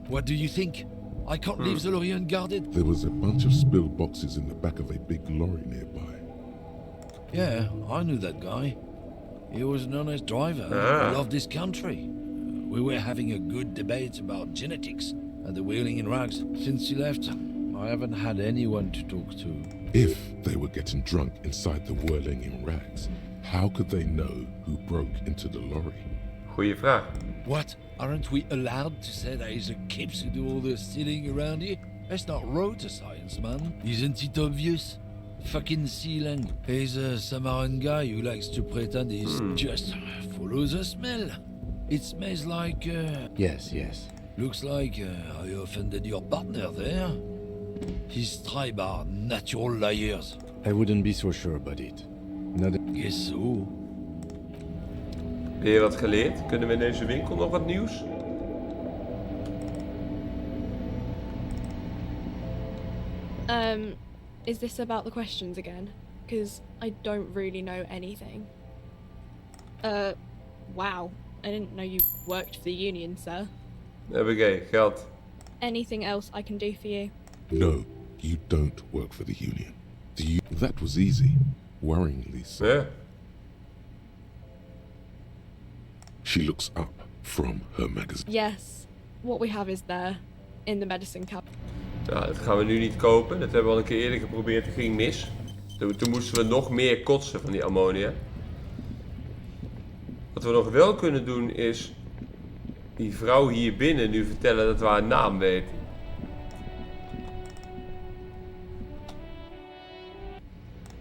What do you think? I can't leave the lorry unguarded. There was a bunch of spilled boxes in the back of a big lorry nearby. Yeah, I knew that guy. He was an honest driver who loved this country. We were having a good debate about genetics and the wheeling in rags. Since he left, I haven't had anyone to talk to. If they were getting drunk inside the whirling in rags, how could they know who broke into the lorry? Goeie vraag. What? Aren't we allowed to say that he's a kips who do all the stealing around here? That's not road to science, man. Isn't it obvious? Fucking Sealang. He's a Samaran guy who likes to pretend he's just follows the smell. It smells like, Yes, yes. Looks like I offended your partner there. His tribe are natural liars. I wouldn't be so sure about it. Not a... Guess so. Weer wat geleerd? Kunnen we in deze winkel nog wat nieuws? Is this about the questions again? Because I don't really know anything. Wow. I didn't know you worked for the union, sir. Oké, geld. Anything else I can do for you? No, you don't work for the union. That was easy. Worryingly so. Yeah. She looks up from her magazine. Yes, what we have is there, in the medicine cabinet. Nou, dat gaan we nu niet kopen. Dat hebben we al een keer eerder geprobeerd. Het ging mis. Toen moesten we nog meer kotsen van die ammonia. Wat we nog wel kunnen doen is die vrouw hier binnen nu vertellen dat we haar naam weten.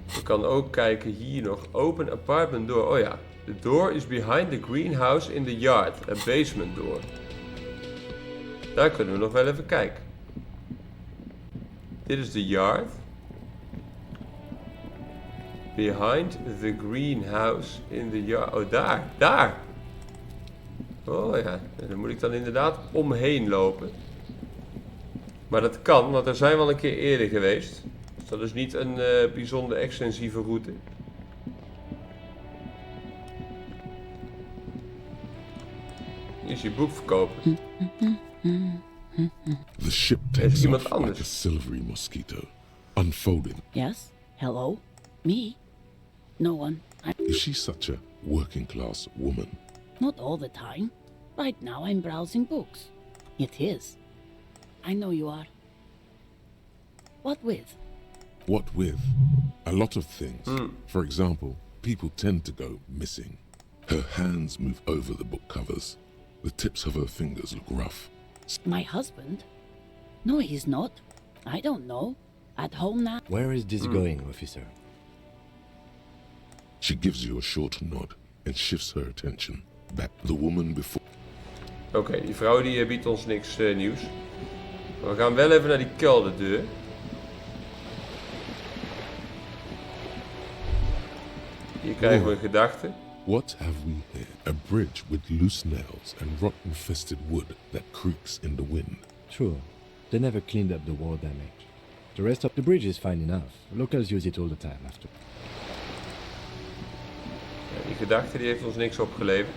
Je kan ook kijken hier nog. Open apartment door. Oh ja. The door is behind the greenhouse in the yard. A basement door. Daar kunnen we nog wel even kijken. Dit is de yard. Behind the greenhouse in the yard. Oh, daar. Daar. Oh ja. En dan moet ik dan inderdaad omheen lopen. Maar dat kan, want daar zijn we al een keer eerder geweest. Dus dat is niet een bijzonder extensieve route. Hier is je boek verkopen. The ship takes off like a silvery mosquito, unfolding. Yes? Hello? Me? No one. Is she such a working-class woman? Not all the time. Right now I'm browsing books. It is. I know you are. What with? What with? A lot of things. For example, people tend to go missing. Her hands move over the book covers. The tips of her fingers look rough. My husband? No, he's not. I don't know. At home now. Where is this going, officer? She gives you a short nod and shifts her attention back to the woman before. Oké, die vrouw die biedt ons niks nieuws. Maar we gaan wel even naar die kelderdeur. Hier krijgen we een gedachte. What have we here? A bridge with loose nails and rot-infested wood that creaks in the wind. True. They never cleaned up the war damage. The rest of the bridge is fine enough. Locals use it all the time after. Ja, die gedachte die heeft ons niks opgeleverd.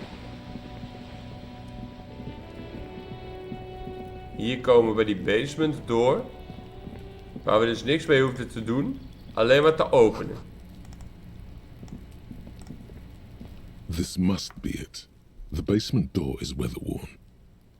Hier komen we bij die basement door. Waar we dus niks mee hoefden te doen. Alleen maar te openen. This must be it. The basement door is weather-worn.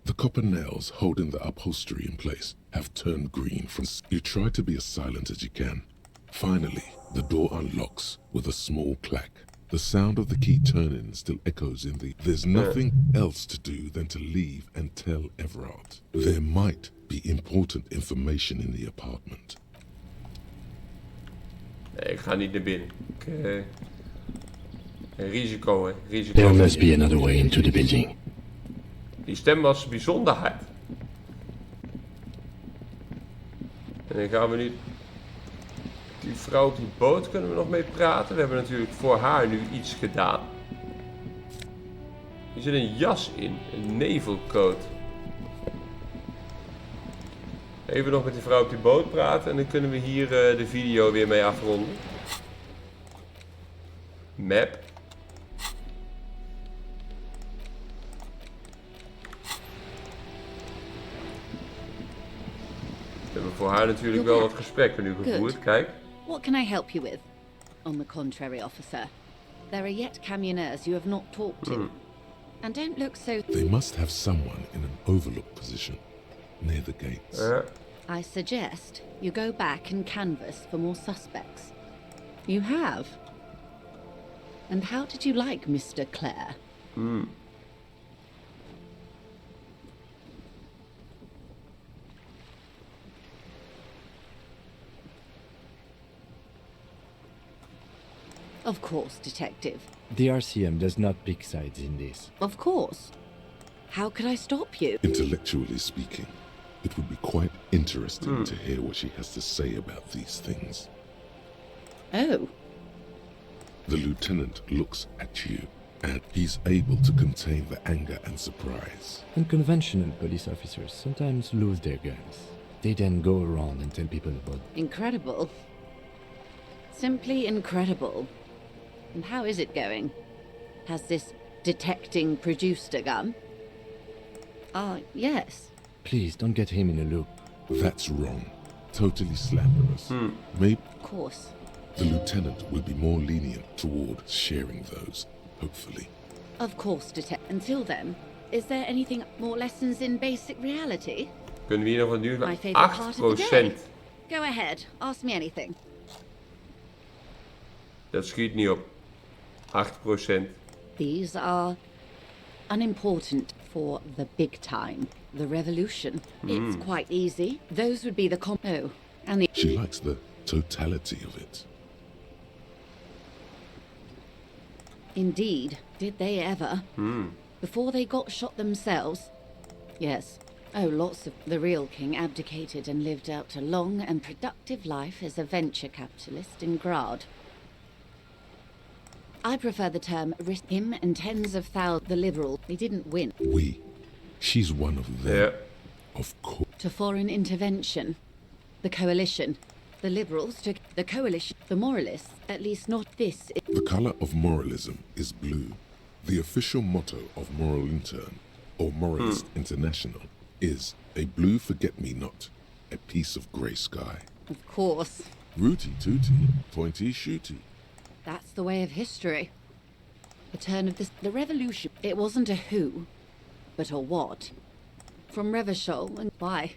The copper nails holding the upholstery in place have turned green from... You try to be as silent as you can. Finally, the door unlocks with a small clack. The sound of the key turning still echoes in the... There's nothing else to do than to leave and tell Evrart. There might be important information in the apartment. Nee, ik ga niet naar binnen. Risico, hè. Risico. There must be another way into the building. Die stem was bijzonder hard. En dan gaan we nu... Die vrouw op die boot kunnen we nog mee praten. We hebben natuurlijk voor haar nu iets gedaan. Hier zit een jas in. Een nevelcoat. Even nog met die vrouw op die boot praten. En dan kunnen we hier de video weer mee afronden. Map. We hebben voor haar natuurlijk wel wat gesprekken nu gevoerd. Kijk. What can I help you with? On the contrary, officer. There are yet camionneurs you have not talked to. And don't look so... They must have someone in an overlook position near the gates. I suggest you go back and canvass for more suspects. You have? And how did you like Mr. Claire? Of course, Detective. The RCM does not pick sides in this. Of course. How could I stop you? Intellectually speaking, it would be quite interesting to hear what she has to say about these things. Oh. The lieutenant looks at you, and he's able to contain the anger and surprise. Unconventional police officers sometimes lose their guns. They then go around and tell people about... Incredible. Simply incredible. And how is it going? Has this detecting produced a gun? Yes. Please, don't get him in a loop. That's wrong. Totally slanderous. Maybe... Of course. The lieutenant will be more lenient toward sharing those, hopefully. Of course, detective. Until then, is there anything more lessons in basic reality? Kunnen we hier nog wat nieuws My maken? favorite part of the day. 8%. Go ahead, ask me anything. Dat schiet niet op. 8%. These are unimportant for the big time. The revolution. It's quite easy. Those would be the no. And the She likes the totality of it. Indeed. Did they ever? Before they got shot themselves? Yes. Oh, lots of... The real king abdicated and lived out a long and productive life as a venture capitalist in Grad. I prefer the term risk. Him and tens of thousands. The liberal. They didn't win. We. She's one of them. Ja. Of course. To foreign intervention. The coalition. The liberals took the coalition. The moralists. At least not this. The color of moralism is blue. The official motto of Moral Intern, or Moralist International, is a blue forget-me-not, a piece of grey sky. Of course. Rooty tooty, pointy shooty. That's the way of history. The turn of the revolution. It wasn't a who, but a what. From Revachol and why.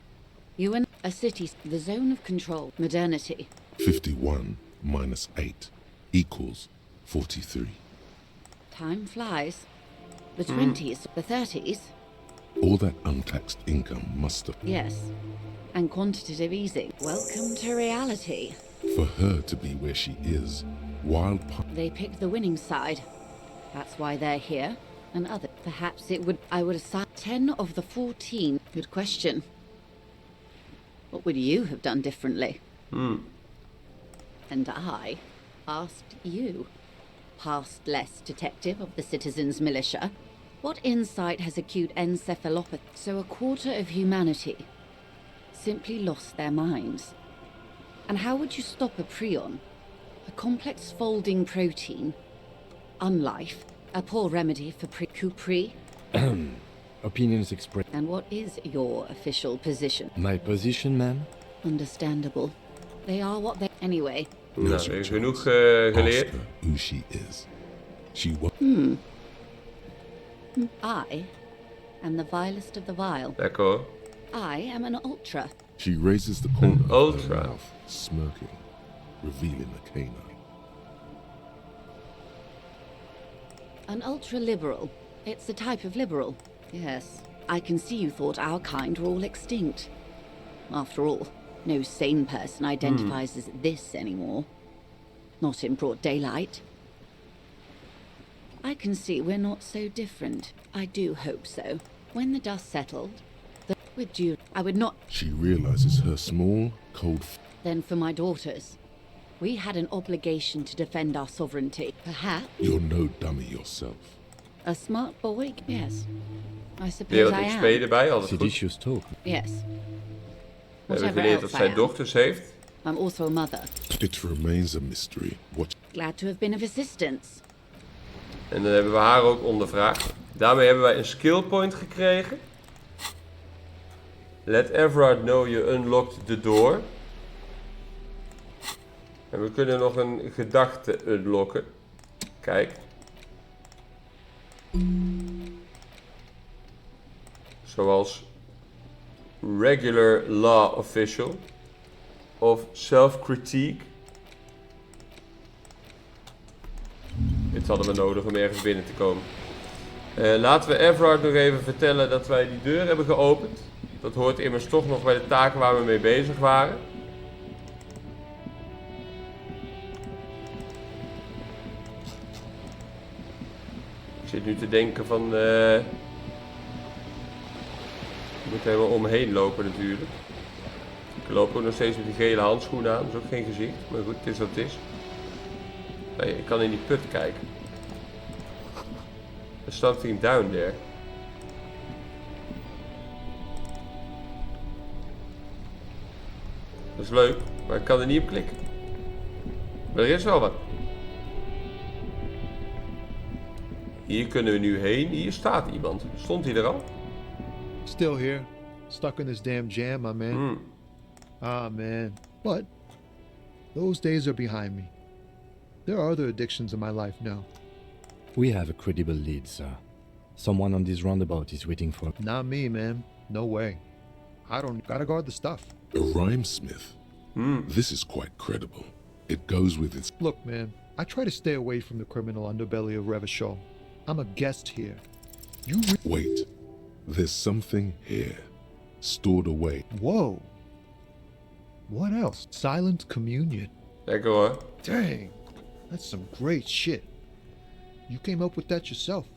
You and a city, the zone of control, modernity. 51 minus 8 equals 43. Time flies. The 20s, the 30s. All that untaxed income must have... Yes. And quantitative easing. Welcome to reality. For her to be where she is, wild... They picked the winning side. That's why they're here. And other. Perhaps it would... I would assign 10 of the 14. Good question. What would you have done differently? And I asked you, past less detective of the citizens' militia, what insight has acute encephalopathy? So a quarter of humanity simply lost their minds. And how would you stop a prion, a complex folding protein, unlife, a poor remedy for Kupri? Opinions expressed. And what is your official position? My position, ma'am? Understandable. They are what they... Anyway. Nou, genoeg geleerd. Ask her who she is. She was... I am the vilest of the vile. D'accord. I am an ultra. She raises the corner of her ultra. mouth, smirking, revealing a canine. An ultra-liberal. It's a type of liberal. Yes. I can see you thought our kind were all extinct. After all, no sane person identifies as this anymore. Not in broad daylight. I can see we're not so different. I do hope so. When the dust settled, with you, I would not... She realizes her small, cold... Then for my daughters. We had an obligation to defend our sovereignty. Perhaps... You're no dummy yourself. A smart boy? Yes. I Weer suppose wat I XP am. erbij, altijd goed. Seditious talk. Yes. We hebben Whatever geleerd dat else I zij am. dochters heeft. I'm also a mother. It remains a mystery. What... Glad to have been of assistance. En dan hebben we haar ook ondervraagd. Daarmee hebben wij een skill point gekregen. Let Evrart know you unlocked the door. En we kunnen nog een gedachte unlocken. Kijk. Zoals regular law official. Of self-critique. Dit hadden we nodig om ergens binnen te komen. Laten we Evrart nog even vertellen dat wij die deur hebben geopend. Dat hoort immers toch nog bij de taken waar we mee bezig waren. Ik zit nu te denken van... Je moet helemaal omheen lopen natuurlijk. Ik loop ook nog steeds met die gele handschoenen aan. Dat is ook geen gezicht. Maar goed, het is wat het is. Nee, ik kan in die put kijken. There's something down there. Dat is leuk, maar ik kan er niet op klikken. Maar er is wel wat. Hier kunnen we nu heen. Hier staat iemand. Stond hij er al? Still here. Stuck in this damn jam, my man. Ah, man. But those days are behind me. There are other addictions in my life now. We have a credible lead, sir. Someone on this roundabout is waiting for... Not me, man. No way. I don't gotta guard the stuff. A rhymesmith? This is quite credible. It goes with its... Look, man, I try to stay away from the criminal underbelly of Revachol. I'm a guest here. Wait. There's something here. Stored away. Whoa. What else? Silent communion. Lekker hoor. Dang. That's some great shit. You came up with that yourself.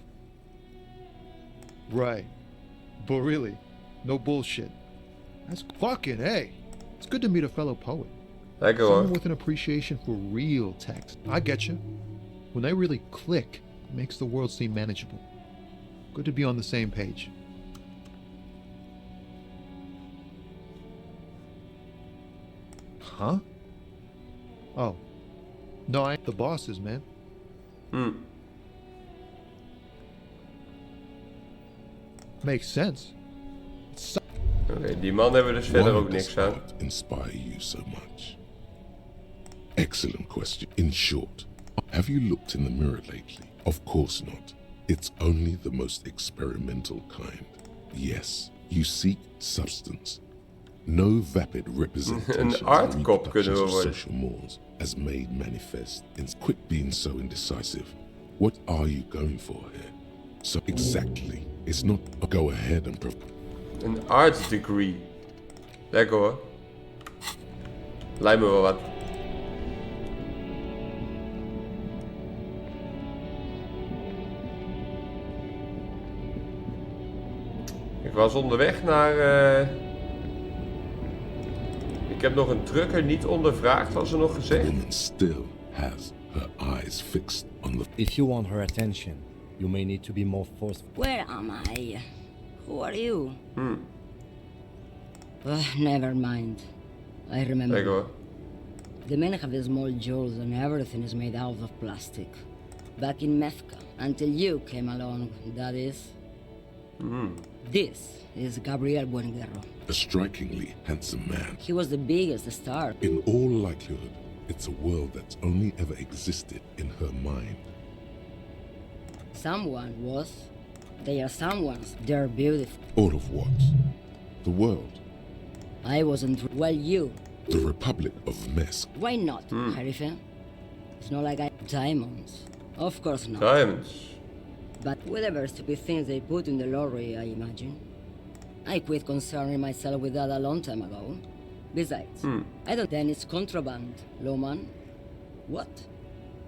Right. But really, no bullshit. That's fucking A. It's good to meet a fellow poet. Lekker Someone hoor. with an appreciation for real text. I get you. When they really click, it makes the world seem manageable. Good to be on the same page. Huh? Oh. No, I ain't the bosses, man. Makes sense. Oké, die man hebben we dus verder ook niks aan. Inspire you so much? Excellent question. In short, have you looked in the mirror lately? Of course not. It's only the most experimental kind. Yes, you seek substance. No vapid representation Een aardkop kunnen we of worden. social mores as made manifest. Quit being so indecisive. What are you going for here? So exactly, it's not a go ahead and Een arts degree. Lekker hoor. Lijkt me wel wat. Ik was onderweg naar... Ik heb nog een trucker niet ondervraagd, was er nog gezegd. Still has her eyes fixed on the... If you want her attention, you may need to be more forceful. Where am I? Who are you? Never mind. I remember. Lekker hoor. The men have small jaws and everything is made out of plastic. Back in Methka, until you came along, that is. This is Gabriel Buenguerro. A strikingly handsome man. He was the biggest star. In all likelihood, it's a world that's only ever existed in her mind. Someone was. They are someone's. They're beautiful. All of what? The world. I wasn't. Well, you. The Republic of Mesk. Why not, Harife? It's not like I... Diamonds. Of course not. Diamonds. But whatever stupid things they put in the lorry, I imagine. I quit concerning myself with that a long time ago. Besides, I don't... Then it's contraband, Loman. What?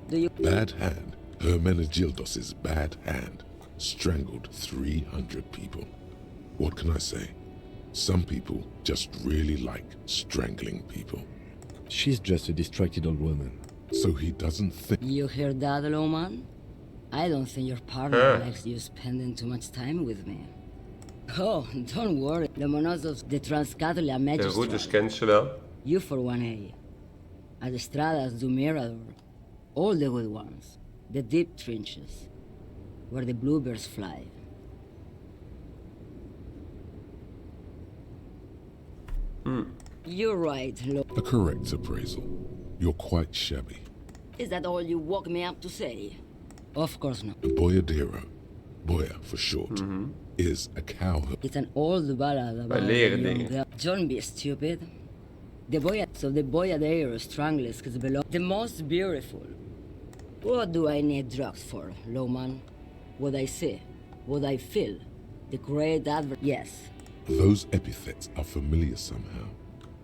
Do you... Bad hand. Hermenegildos's bad hand. Strangled 300 people. What can I say? Some people just really like strangling people. She's just a distracted old woman. So he doesn't think... You hear that, Loman? I don't think your partner likes you spending too much time with me. Oh, don't worry. The monos of the Transcatholia De Magistrate. routes kent ze wel. You for 1A. Adestradas do Mirador. All the good ones. The deep trenches. Where the bluebirds fly. You're right, A correct appraisal. You're quite shabby. Is that all you woke me up to say? Of course not. Boyadero, Boya for short, is a cowherd. It's an old ballad about Don't be stupid. The boyas of the Boyadero Stranglers is below the most beautiful. What do I need drugs for, Lowman? What I see, what I feel, the great yes. Those epithets are familiar somehow.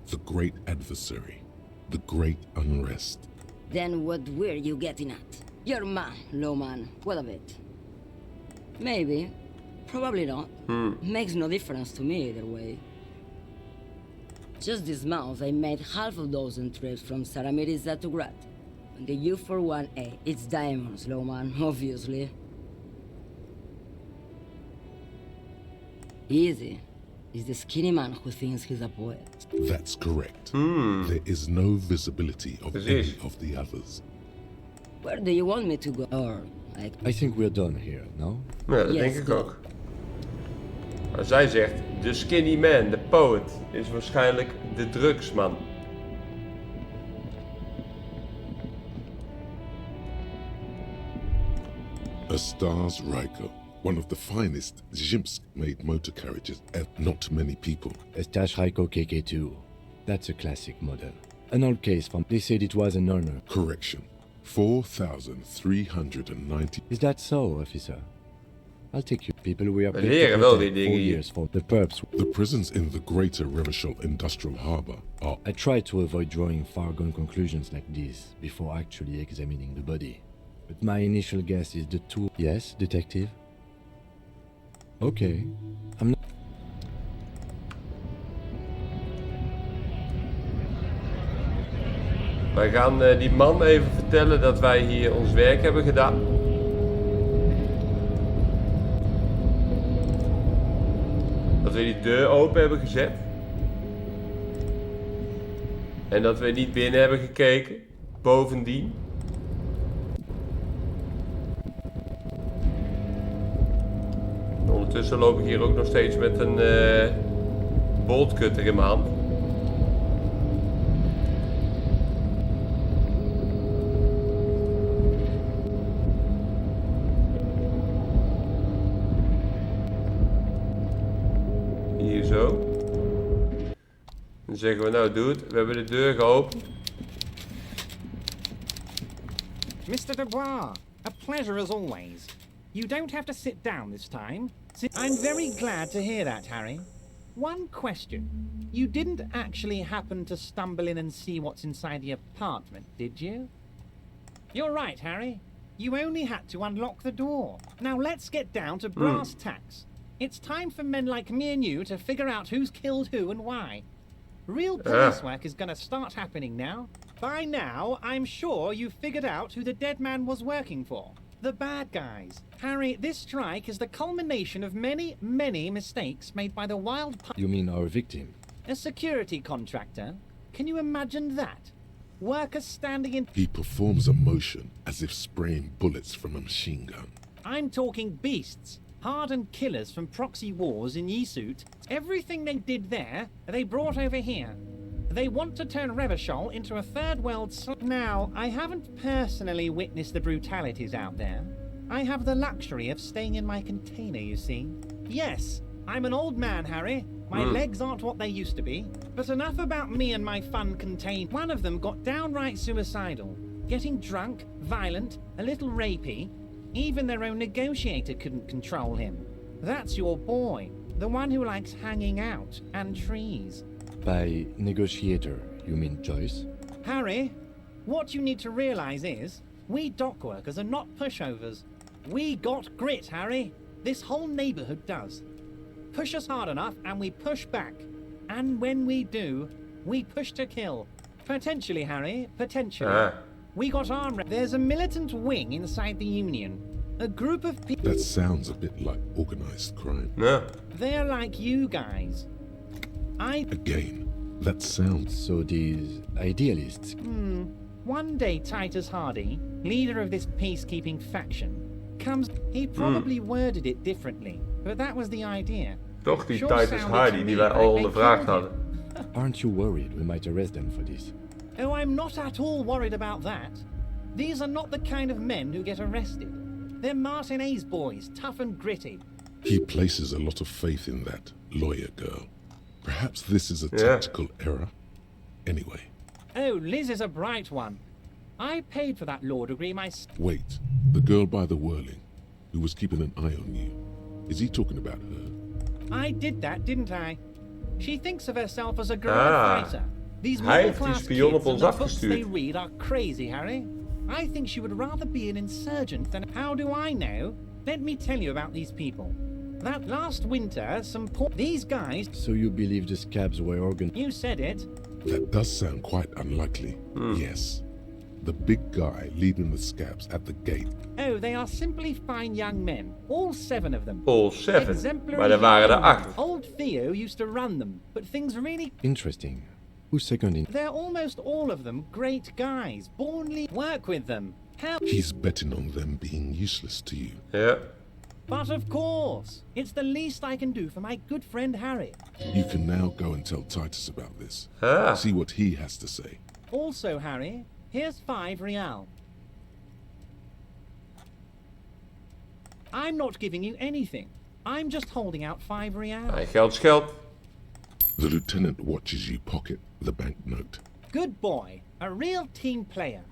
The great adversary, the great unrest. Then what were you getting at? You're man, Lowman. What of it? Maybe. Probably not. Makes no difference to me either way. Just this month, I made half a dozen trips from Saramiriza to Grad. And the U41A, it's diamonds, Lowman, obviously. Easy. Is the skinny man who thinks he's a poet. That's correct. There is no visibility of any of the others. Where do you want me to go? Or, I think we're done here, no? Ja, dat denk ik ook. Maar zij zegt, de skinny man, de poet, is waarschijnlijk de drugsman. A Stars Ryko, one of the finest Zhimsk-made motor carriages, and not many people. A Stash Ryko KK2. That's a classic model. An old case from... They said it was an honor. Correction. 4,390. Is that so, officer? I'll take you. People we are paid leren wel die 4 dingen hier. years for the perps. The prisons in the greater Revachol industrial harbor are... I try to avoid drawing far-gone conclusions like this before actually examining the body. But my initial guess is the two... Yes, detective? Okay. I'm not... Wij gaan die man even vertellen dat wij hier ons werk hebben gedaan. Dat we die deur open hebben gezet. En dat we niet binnen hebben gekeken. Bovendien. En ondertussen loop ik hier ook nog steeds met een boltcutter in mijn hand. Hier zo. Dan zeggen we nou dude, we hebben de deur geopend. Mr. Dubois, a pleasure as always. You don't have to sit down this time. I'm very glad to hear that, Harry. One question. You didn't actually happen to stumble in and see what's inside the apartment, did you? You're right, Harry. You only had to unlock the door. Now let's get down to brass tacks. It's time for men like me and you to figure out who's killed who and why. Real police work is gonna start happening now. By now, I'm sure you've figured out who the dead man was working for. The bad guys. Harry, this strike is the culmination of many, many mistakes made by the wild... You mean our victim? A security contractor? Can you imagine that? Workers standing in... He performs a motion as if spraying bullets from a machine gun. I'm talking beasts. Hardened killers from proxy wars in Yisut. Everything they did there, they brought over here. They want to turn Revachol into a third world... Now, I haven't personally witnessed the brutalities out there. I have the luxury of staying in my container, you see. Yes, I'm an old man, Harry. My legs aren't what they used to be. But enough about me and my fun contained. One of them got downright suicidal. Getting drunk, violent, a little rapey. Even their own negotiator couldn't control him. That's your boy. The one who likes hanging out and trees. By negotiator, you mean Joyce? Harry, what you need to realize is, we dock workers are not pushovers. We got grit, Harry. This whole neighborhood does. Push us hard enough and we push back. And when we do, we push to kill. Potentially, Harry, potentially. We got armed. There's a militant wing inside the Union. A group of people... That sounds a bit like organized crime. No. They're like you guys. Again, that sounds... So these idealists... One day Titus Hardy, leader of this peacekeeping faction, comes... He probably worded it differently, but that was the idea. Toch die Titus Hardy die wij al ondervraagd hadden. Aren't you worried we might arrest them for this? Oh, I'm not at all worried about that. These are not the kind of men who get arrested. They're Martinez boys, tough and gritty. He places a lot of faith in that lawyer girl. Perhaps this is a tactical error. Anyway. Oh, Liz is a bright one. I paid for that law degree myself. Wait, the girl by the whirling, who was keeping an eye on you. Is he talking about her? I did that, didn't I? She thinks of herself as a guerrilla fighter. These middle-class kids and the books they read are crazy, Harry. I think she would rather be an insurgent than... How do I know? Let me tell you about these people. That last winter, these guys... So you believe the scabs were organized? You said it. That does sound quite unlikely. Yes. The big guy leading the scabs at the gate. Oh, they are simply fine young men. All 7 of them. All 7? Maar er waren er 8. Old Theo used to run them, but things really... Interesting. Who's seconding? They're almost all of them great guys. Work with them. Help. He's betting on them being useless to you. Yeah. But of course, it's the least I can do for my good friend Harry. You can now go and tell Titus about this. See what he has to say. Also, Harry, here's 5 real. I'm not giving you anything. I'm just holding out 5 reals. Nee, geld is geld. The lieutenant watches you pocket the banknote. Good boy. A real team player.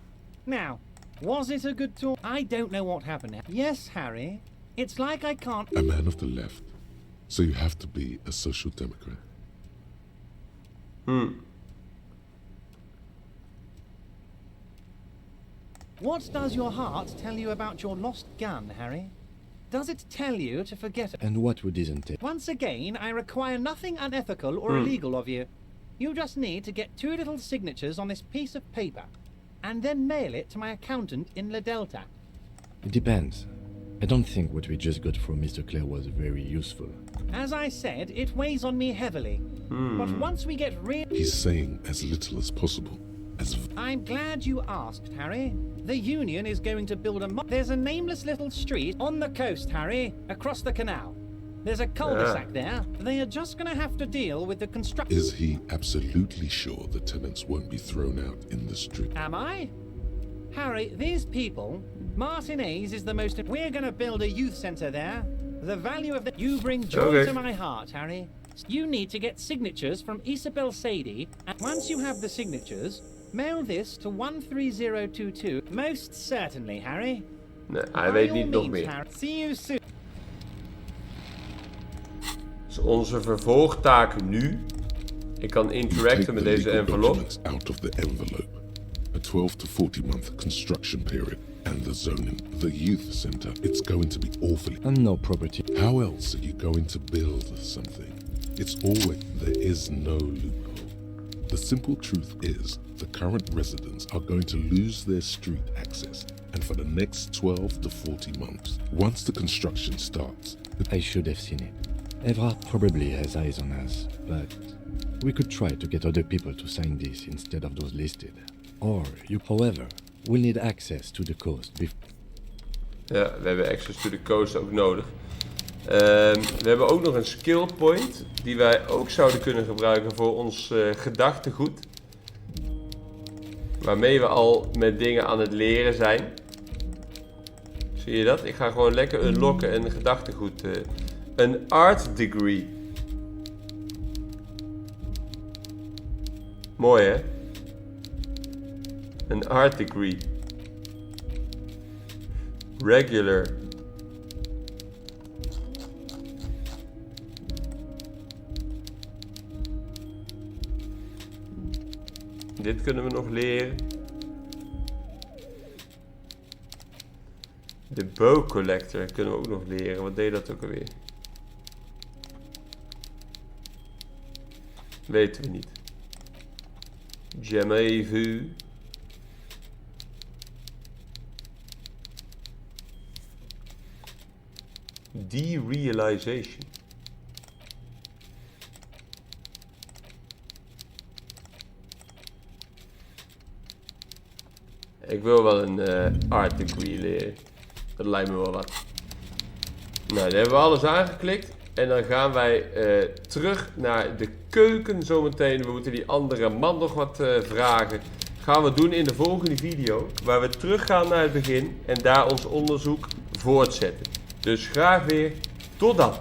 Now, was it a good talk? I don't know what happened. Yes, Harry. It's like I can't... A man of the left. So you have to be a social democrat. What does your heart tell you about your lost gun, Harry? Does it tell you to forget it? And what would isn't it? Once again, I require nothing unethical or illegal of you. You just need to get 2 little signatures on this piece of paper, and then mail it to my accountant in La Delta. It depends. I don't think what we just got from Mr. Claire was very useful. As I said, it weighs on me heavily. But once we get He's saying as little as possible. I'm glad you asked, Harry. The Union is going to build There's a nameless little street on the coast, Harry, across the canal. There's a cul-de-sac there. They are just going to have to deal with the construction. Is he absolutely sure the tenants won't be thrown out in the street? Am I? Harry, these people, Martinez is the most... We're going to build a youth centre there. The value of the... You bring joy to my heart, Harry. You need to get signatures from Isabel Sadie, and once you have the signatures, mail this to 13022. Most certainly, Harry. Nee, hij weet niet nog meer. Harry. See you soon. Dus onze vervolgtaak nu. Ik kan interacten met deze envelop. Out of the envelope. A 12 to 40 month construction period. And the zoning, the youth center, it's going to be awfully... And no property. How else are you going to build something? It's always... There is no loophole. The simple truth is, the current residents are going to lose their street access, and for the next 12 to 40 months, once the construction starts... I should have seen it. Evrart probably has eyes on us, but we could try to get other people to sign this instead of those listed. Or, however, we'll need access to the coast. Ja, we hebben access to the coast ook nodig. We hebben ook nog een skill point die wij ook zouden kunnen gebruiken voor ons gedachtegoed. Waarmee we al met dingen aan het leren zijn. Zie je dat? Ik ga gewoon lekker unlocken en gedachtegoed. Een art degree. Mooi hè? Een art degree. Regular. Dit kunnen we nog leren. De bow collector kunnen we ook nog leren. Wat deed dat ook alweer? Weten we niet. Jamais vu. Derealization. Ik wil wel een art degree leren. Dat lijkt me wel wat. Nou, dan hebben we alles aangeklikt. En dan gaan wij terug naar de keuken zometeen. We moeten die andere man nog wat vragen. Gaan we doen in de volgende video. Waar we terug gaan naar het begin. En daar ons onderzoek voortzetten. Dus graag weer. Tot dan.